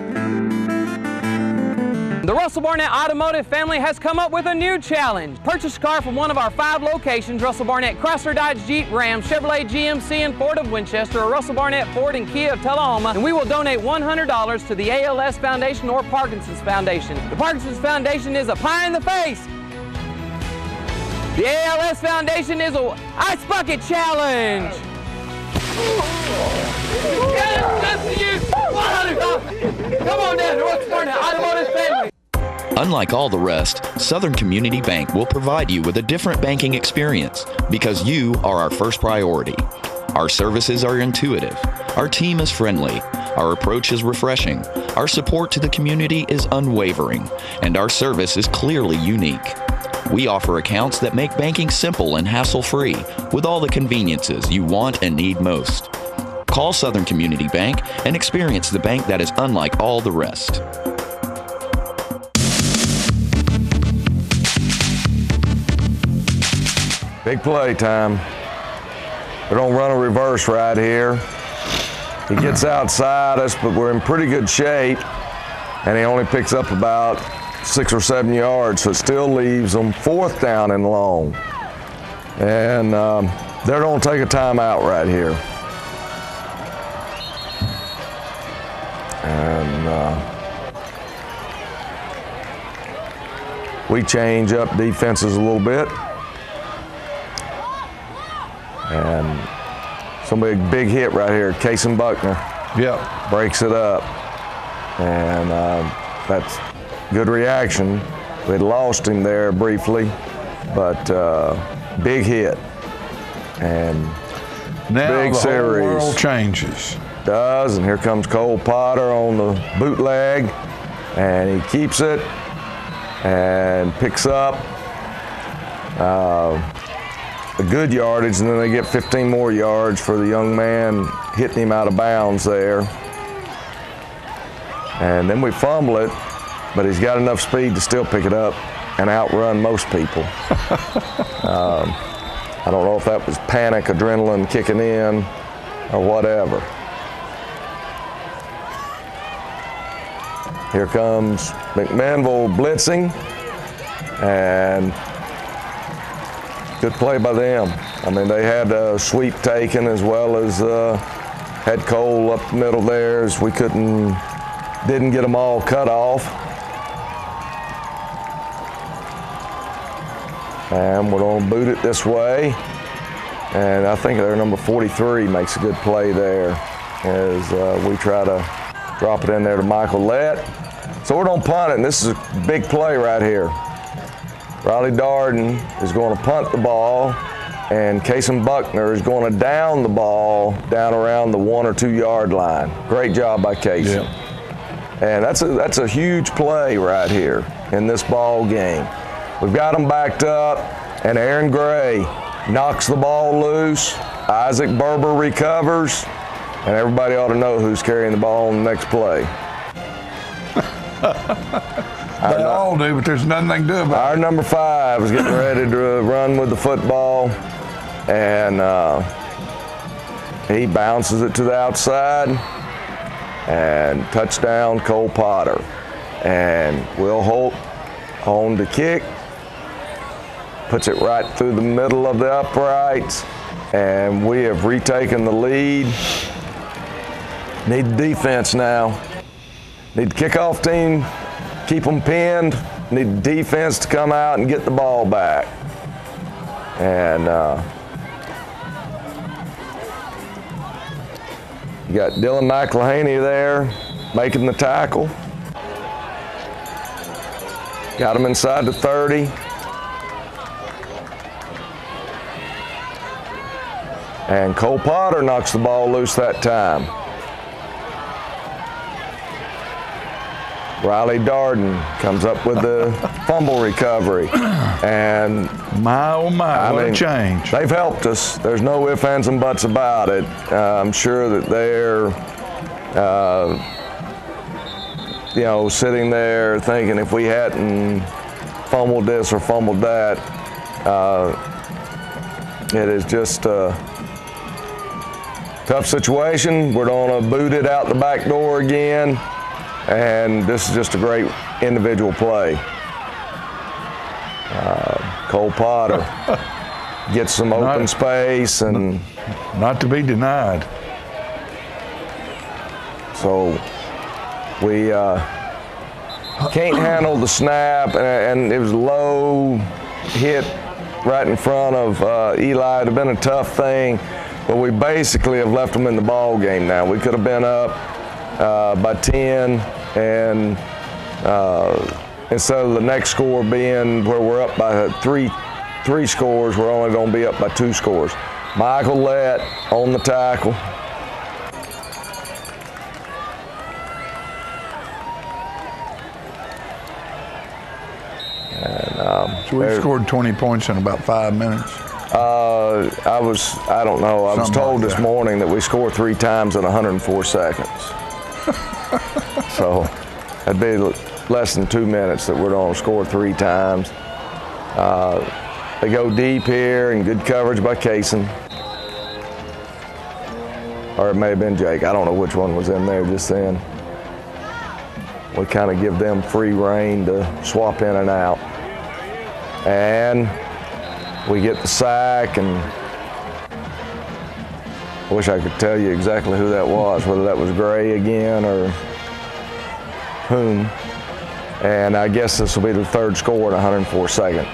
The Russell Barnett Automotive family has come up with a new challenge. Purchase a car from one of our 5 locations: Russell Barnett Chrysler, Dodge, Jeep, Ram, Chevrolet, GMC, and Ford of Winchester, or Russell Barnett Ford and Kia of Tullahoma, and we will donate $100 to the ALS Foundation or Parkinson's Foundation. The Parkinson's Foundation is a pie in the face. The ALS Foundation is a Ice Bucket Challenge. Come on down to Russell Barnett Automotive family.
Unlike all the rest, Southern Community Bank will provide you with a different banking experience because you are our first priority. Our services are intuitive. Our team is friendly. Our approach is refreshing. Our support to the community is unwavering. And our service is clearly unique. We offer accounts that make banking simple and hassle-free with all the conveniences you want and need most. Call Southern Community Bank and experience the bank that is unlike all the rest.
Big play time. We're going to run a reverse right here. He gets outside us, but we're in pretty good shape, and he only picks up about 6 or 7 yards, so it still leaves them 4th down and long. And they're going to take a timeout right here. And we change up defenses a little bit. And somebody big hit right here, Casey Buckner.
Yep.
Breaks it up. And that's good reaction. We had lost him there briefly, but big hit. And
Now
big
the
series.
whole world changes.
Does, and here comes Cole Potter on the bootleg, and he keeps it and picks up a good yardage, and then they get 15 more yards for the young man hitting him out of bounds there. And then we fumble it, but he's got enough speed to still pick it up and outrun most people. I don't know if that was panic, adrenaline kicking in, or whatever. Here comes McManville blitzing, and good play by them. I mean, they had a sweep taken as well as had Cole up the middle there, as we didn't get them all cut off. And we're going to boot it this way. And I think their number 43 makes a good play there as we try to drop it in there to Michael Lett. So we're going to punt it, and this is a big play right here. Riley Darden is going to punt the ball, and Kason Buckner is going to down the ball down around the 1 or 2 yard line. Great job by Kason. Yep. And that's a huge play right here in this ball game. We've got them backed up, and Aaron Gray knocks the ball loose. Isaac Berber recovers, and everybody ought to know who's carrying the ball on the next play.
They all do, but there's nothing they can do about it.
Our number 5 is getting ready to run with the football, and he bounces it to the outside, and touchdown Cole Potter. And Will Holt on the kick, puts it right through the middle of the uprights, and we have retaken the lead. Need defense now. Need the kickoff team, keep them pinned. Need defense to come out and get the ball back. And you got Dylan McElhaney there making the tackle. Got him inside the 30. And Cole Potter knocks the ball loose that time. Riley Darden comes up with the fumble recovery. And
my, oh my, what a change.
They've helped us. There's no ifs, ands, and buts about it. I'm sure that they're, sitting there thinking if we hadn't fumbled this or fumbled that, it is just a tough situation. We're going to boot it out the back door again. And this is just a great individual play. Cole Potter gets some open space, and
not to be denied.
So we can't handle the snap, and it was a low hit right in front of Eli. It'd have been a tough thing, but we basically have left them in the ball game now. We could have been up by 10, and instead of the next score being where we're up by three scores, we're only going to be up by 2 scores. Michael Lett on the tackle. And,
so we scored 20 points in about 5 minutes.
I don't know. I was told this morning that we scored 3 times in 104 seconds. So that'd be less than 2 minutes that we're going to score 3 times. They go deep here, and good coverage by Kason. Or it may have been Jake. I don't know which one was in there just then. We kind of give them free rein to swap in and out. And we get the sack, and I wish I could tell you exactly who that was, whether that was Gray again or whom. And I guess this will be the 3rd score in 104 seconds.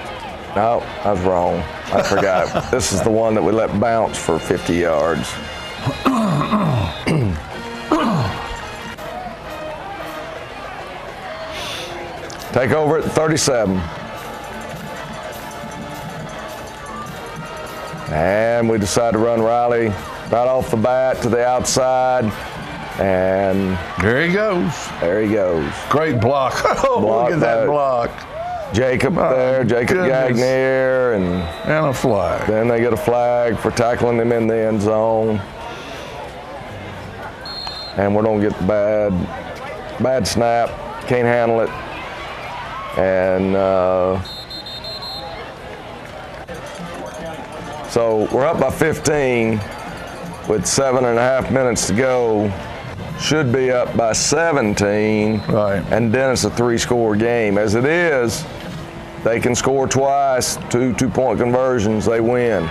No, I was wrong. I forgot. This is the one that we let bounce for 50 yards. Take over at 37. And we decide to run Riley right off the bat to the outside. And
there he goes.
There he goes.
Great block. Oh, look at that block.
Jacob there, Jacob Gagnier,
and a flag.
Then they get a flag for tackling him in the end zone. And we're going to get the bad snap. Can't handle it. And so we're up by 15 with 7.5 minutes to go. Should be up by 17.
Right.
And then it's a 3-score game. As it is, they can score twice, 2-point conversions, they win.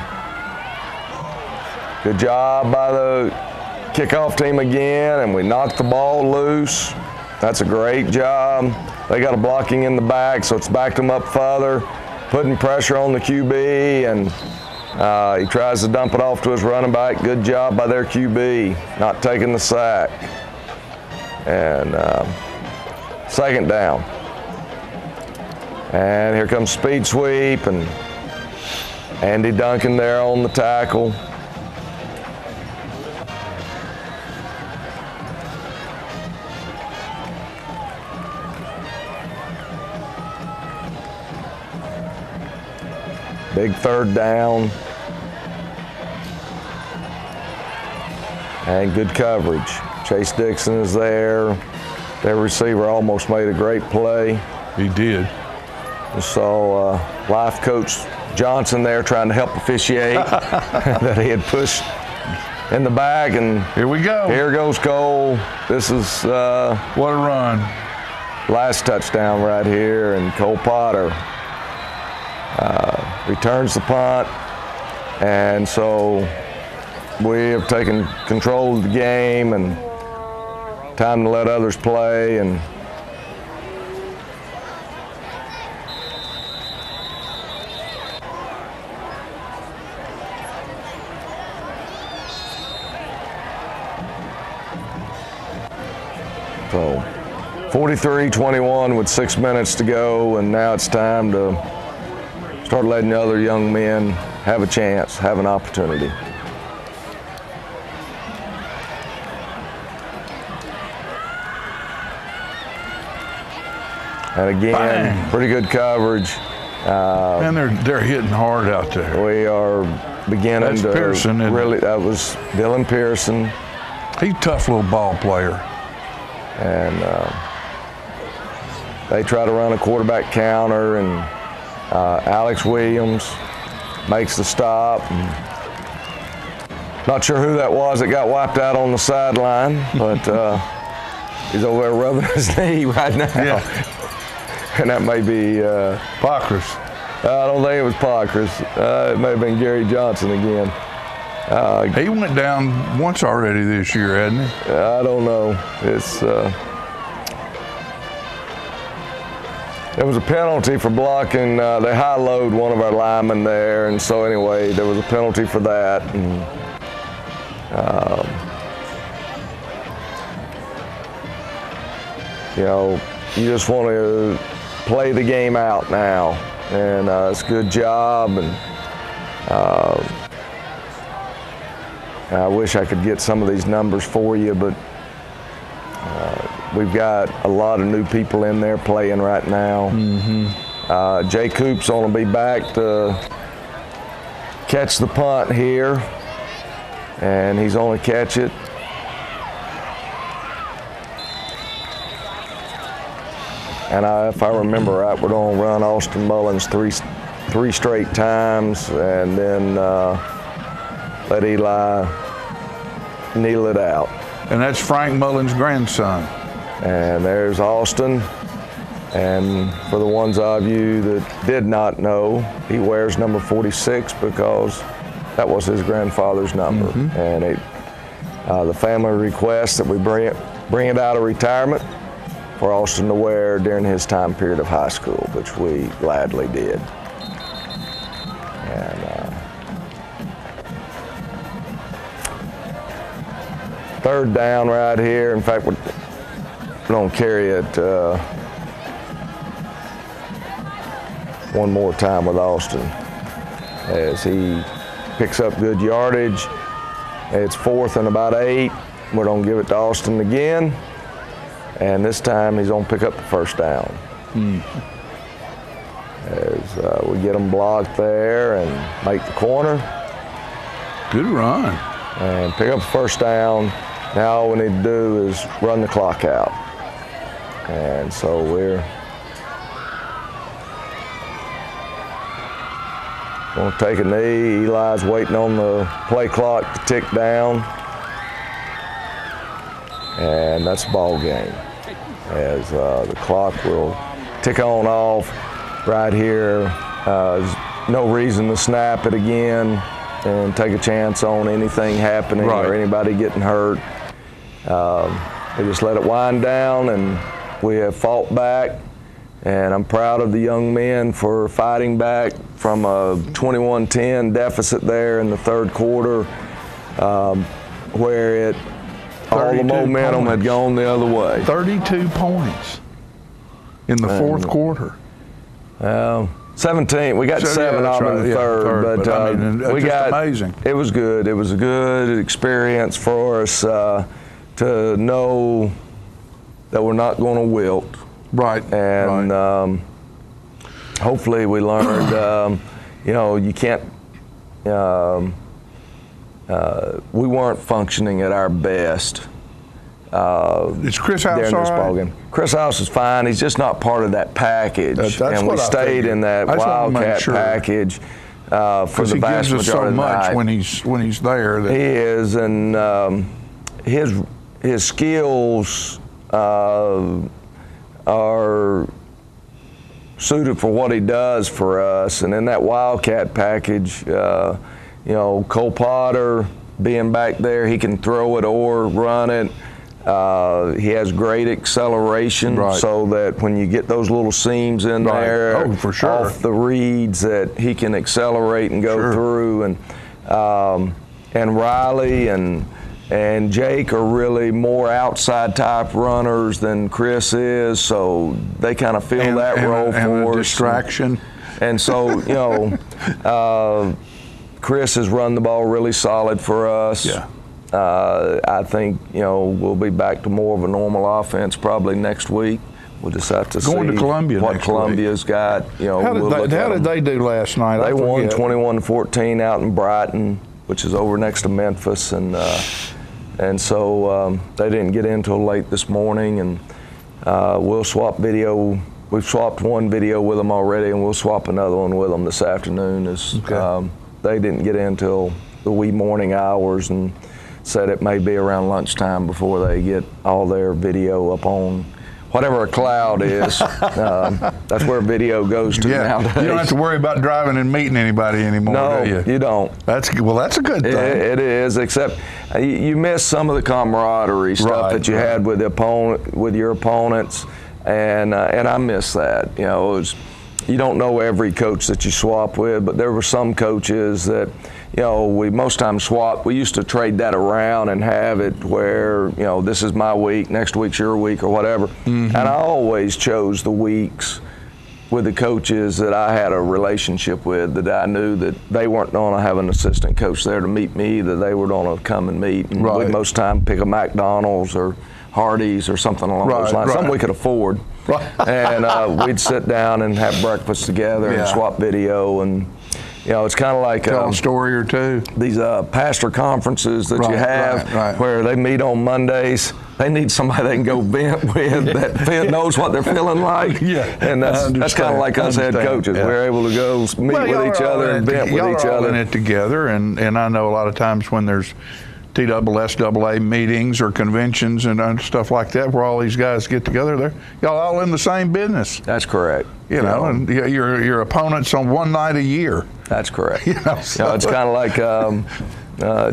Good job by the kickoff team again, and we knocked the ball loose. That's a great job. They got a blocking in the back, so it's backed them up further, putting pressure on the QB, and he tries to dump it off to his running back. Good job by their QB, not taking the sack. And second down. And here comes speed sweep, and Andy Duncan there on the tackle. Big third down. And good coverage. Chase Dixon is there. Their receiver almost made a great play.
He did.
We saw life coach Johnson there trying to help officiate that he had pushed in the back, and
here we go.
Here goes Cole. This is
what a run.
Last touchdown right here, and Cole Potter returns the punt, and so we have taken control of the game and time to let others play. And so 43-21 with 6 minutes to go, and now it's time to start letting the other young men have a chance, have an opportunity. And again,
bang.
Pretty good coverage.
And they're hitting hard out there.
We are beginning
That's
to
Pearson,
really. That was Dylan Pearson.
He's a tough little ball player.
And they try to run a quarterback counter, and Alex Williams makes the stop. Not sure who that was that got wiped out on the sideline, but he's over there rubbing his knee right now.
Yeah.
And that may be
Pockers.
I don't think it was Pockers. It may have been Gary Johnson again.
He went down once already this year, hasn't he?
I don't know. It's there was a penalty for blocking. They high-load one of our linemen there, and so anyway, there was a penalty for that. And, you know, you just want to play the game out now, and it's a good job. And I wish I could get some of these numbers for you, but we've got a lot of new people in there playing right now.
Mm-hmm.
Jay Coop's going to be back to catch the punt here, and he's going to catch it. And if I remember right, we're going to run Austin Mullins three straight times, and then let Eli kneel it out.
And that's Frank Mullins' grandson.
And there's Austin. And for the ones of you that did not know, he wears number 46 because that was his grandfather's number.
Mm-hmm.
And the family requests that we bring it out of retirement for Austin to wear during his time period of high school, which we gladly did. And third down right here. In fact, we're going to carry it one more time with Austin as he picks up good yardage It's 4th and about 8. We're going to give it to Austin again. And this time he's going to pick up the first down. As we get them blocked there and make the corner.
Good run.
And pick up the first down. Now all we need to do is run the clock out. And so we're going to take a knee. Eli's waiting on the play clock to tick down. And that's the ball game. As the clock will tick on off right here. There's no reason to snap it again and take a chance on anything happening or anybody getting hurt. We just let it wind down, and we have fought back. And I'm proud of the young men for fighting back from a 21-10 deficit there in the third quarter, where all the momentum had gone the other way.
32 points in the fourth quarter.
17. We got 7 of them in the third, but
I mean,
we got
amazing.
It was good. It was a good experience for us to know that we're not going to wilt.
Right.
And hopefully we learned, you can't. We weren't functioning at our best.
Is Chris House all right?
Game. Chris House is fine. He's just not part of that package.
That's
and we stayed in that Wildcat package for the vast majority of the night.
He gives us so much when he's there.
He is, and his skills are suited for what he does for us. And in that Wildcat package, Cole Potter being back there, he can throw it or run it. He has great acceleration, so that when you get those little seams in there,
for sure,
off the reads, that he can accelerate and go through. And Riley and Jake are really more outside type runners than Chris is, so they kind of fill that role for us.
Distraction.
And so, Chris has run the ball really solid for us.
Yeah.
I think, we'll be back to more of a normal offense probably next week. We'll just have to see
to Columbia
what Columbia's got.
How did they do last night?
They won 21-14 out in Brighton, which is over next to Memphis, and so they didn't get in till late this morning, and we'll swap video. We've swapped one video with them already, and we'll swap another one with them this afternoon. They didn't get in till the wee morning hours, and said it may be around lunchtime before they get all their video up on whatever a cloud is. That's where video goes to nowadays.
You don't have to worry about driving and meeting anybody anymore, do you?
No, you don't.
That's a good thing.
It is, except you miss some of the camaraderie stuff that you had with your opponents, and I miss that. You don't know every coach that you swap with, but there were some coaches that, we most times swap. We used to trade that around and have it where, this is my week, next week's your week, or whatever. Mm-hmm. And I always chose the weeks with the coaches that I had a relationship with, that I knew that they weren't going to have an assistant coach there to meet me, that they were going to come and meet. And we'd most time pick a McDonald's or Hardee's or something along those lines, something we could afford. And we'd sit down and have breakfast together and swap video. And it's kind of like
tell a story or two.
These pastor conferences that you have where they meet on Mondays. They need somebody they can go vent with that knows what they're feeling like. And that's kind of like us head coaches. We're able to go meet with each other and vent with each other.
In it together, and I know a lot of times when there's TSSAA meetings or conventions and stuff like that, where all these guys get together, y'all all in the same business.
That's correct.
And your opponents on one night a year.
That's correct. It's kind of like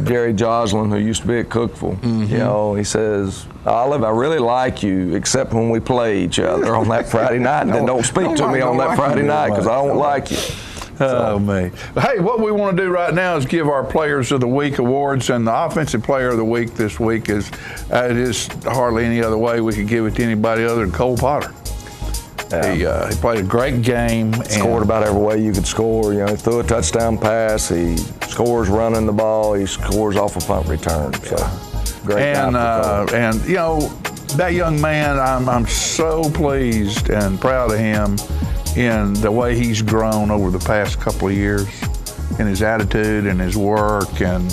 Jerry Joslin, who used to be at Cookville. Mm-hmm. He says, Olive, I really like you, except when we play each other on that Friday night, and then don't speak to me on that Friday night because I don't like you.
Oh, me. Hey, what we want to do right now is give our Players of the Week awards, and the Offensive Player of the Week this week is it is hardly any other way we could give it to anybody other than Cole Potter. He played a great game.
Scored about every way you could score. He threw a touchdown pass. He scores running the ball. He scores off a punt return. So great guy for Coach.
And you know, that young man, I'm so pleased and proud of him in the way he's grown over the past couple of years, in his attitude and his work, and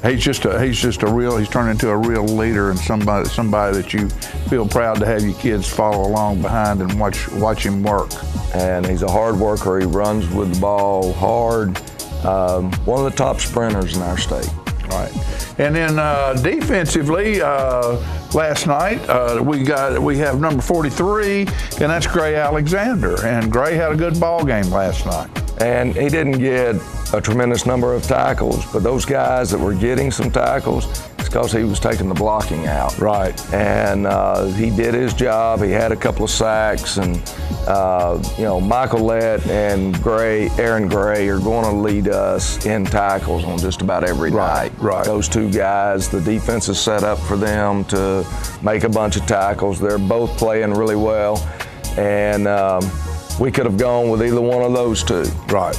he's turned into a real leader and somebody that you feel proud to have your kids follow along behind and watch him work.
And he's a hard worker. He runs with the ball hard. One of the top sprinters in our state.
Right. And then defensively, last night we have number 43, and that's Gray Alexander. And Gray had a good ball game last night.
And he didn't get a tremendous number of tackles, but those guys that were getting some tackles, it's because he was taking the blocking out.
Right.
And he did his job. He had a couple of sacks, and Michael Lett and Aaron Gray are going to lead us in tackles on just about every night.
Right.
Those two guys, the defense is set up for them to make a bunch of tackles. They're both playing really well, and we could have gone with either one of those two.
Right.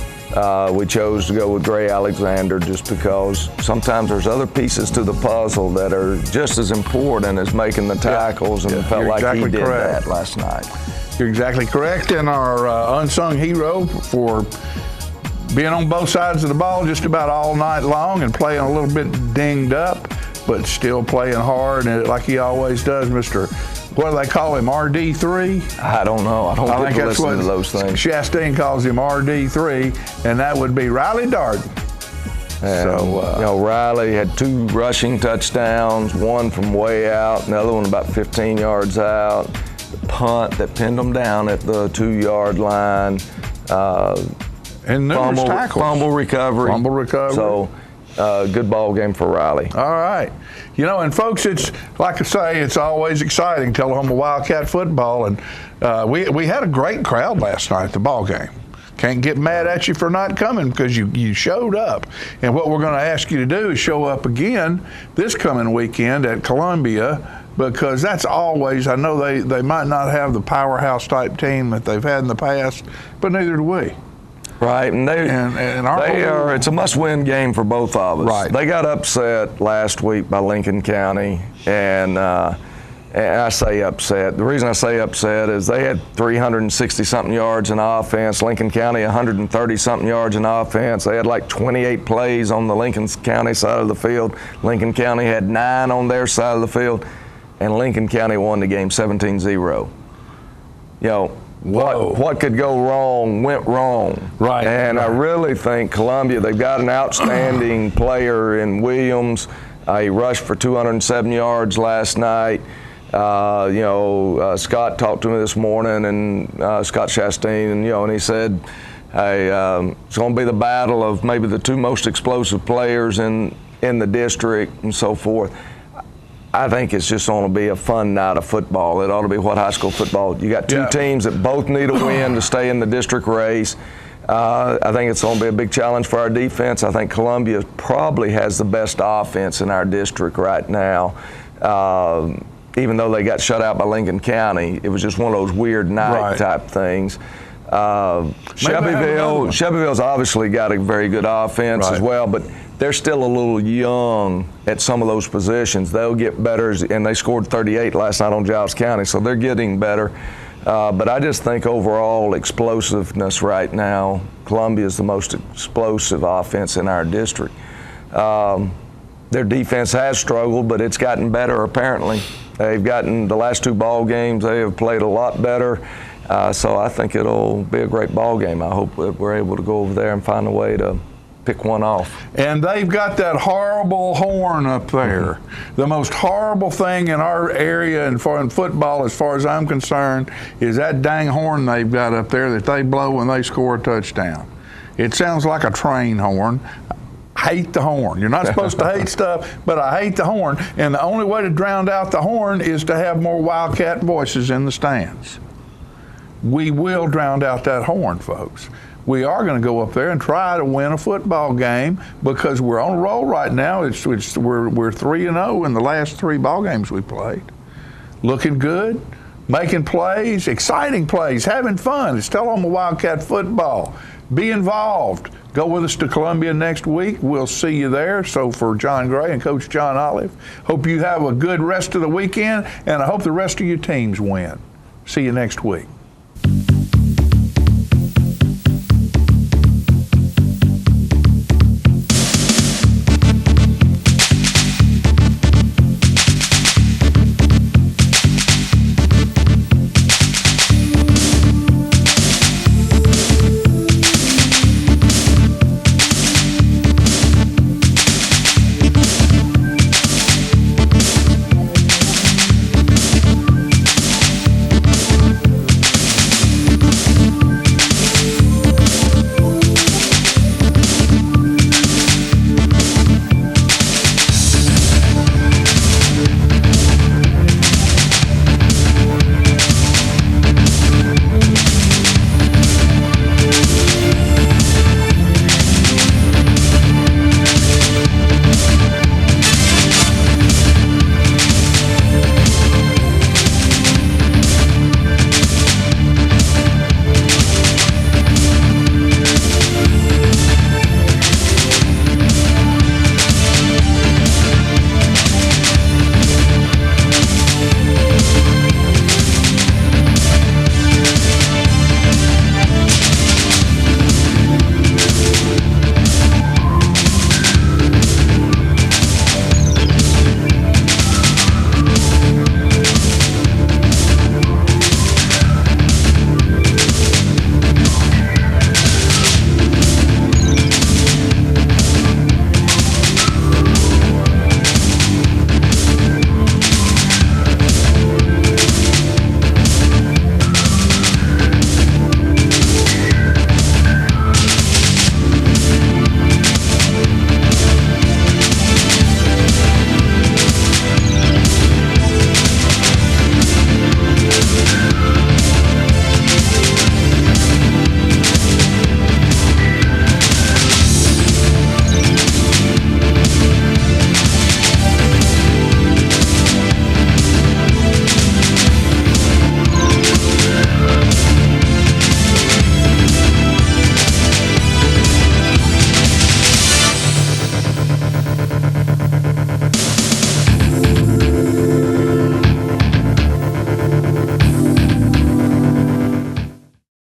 We chose to go with Gray Alexander just because sometimes there's other pieces to the puzzle that are just as important as making the tackles, and felt like he did that last night.
You're exactly correct. And our unsung hero for being on both sides of the ball just about all night long and playing a little bit dinged up, but still playing hard and like he always does, Mr. What do they call him, RD3?
I don't know. I don't get to listen to those things.
Chastain calls him RD3, and that would be Riley Darden.
And, Riley had 2 rushing touchdowns, one from way out, another one about 15 yards out. The punt that pinned them down at the 2-yard line.
And numerous tackles.
Fumble recovery. So, good ball game for Riley.
All right. You know, and folks, it's like I say, it's always exciting, Tullahoma Wildcat football, and we had a great crowd last night at the ball game. Can't get mad at you for not coming because you showed up. And what we're going to ask you to do is show up again this coming weekend at Columbia, because that's always, I know they might not have the powerhouse type team that they've had in the past, but neither do we.
Right, and it's a must-win game for both of us.
Right.
They got upset last week by Lincoln County, and I say upset. The reason I say upset is they had 360-something yards in offense. Lincoln County 130-something yards in offense. They had like 28 plays on the Lincoln County side of the field. Lincoln County had 9 on their side of the field, and Lincoln County won the game 17-0. What could go wrong went wrong.
Right.
And I really think Columbia, they've got an outstanding player in Williams. He rushed for 207 yards last night. Scott talked to me this morning, and Scott Chastain, and he said, hey, it's going to be the battle of maybe the 2 most explosive players in the district and so forth. I think it's just going to be a fun night of football. It ought to be what high school football. You got 2 teams that both need a win to stay in the district race. I think it's going to be a big challenge for our defense. I think Columbia probably has the best offense in our district right now. Even though they got shut out by Lincoln County, it was just one of those weird night type things. Shelbyville's obviously got a very good offense as well, but they're still a little young at some of those positions. They'll get better, and they scored 38 last night on Giles County, so they're getting better. But I just think overall explosiveness right now, Columbia is the most explosive offense in our district. Their defense has struggled, but it's gotten better apparently. They've gotten the last 2 ball games, they have played a lot better. So I think it'll be a great ball game. I hope that we're able to go over there and find a way to pick one off.
And they've got that horrible horn up there. Mm-hmm. The most horrible thing in our area and in football, as far as I'm concerned, is that dang horn they've got up there that they blow when they score a touchdown. It sounds like a train horn. Hate the horn. You're not supposed to hate stuff, but I hate the horn. And the only way to drown out the horn is to have more Wildcat voices in the stands. We will drown out that horn, folks. We are going to go up there and try to win a football game because we're on a roll right now. We're 3-0 in the last 3 ball games we played. Looking good, making plays, exciting plays, having fun. It's Tullahoma Wildcat football. Be involved. Go with us to Columbia next week. We'll see you there. So for John Gray and Coach John Olive, hope you have a good rest of the weekend, and I hope the rest of your teams win. See you next week.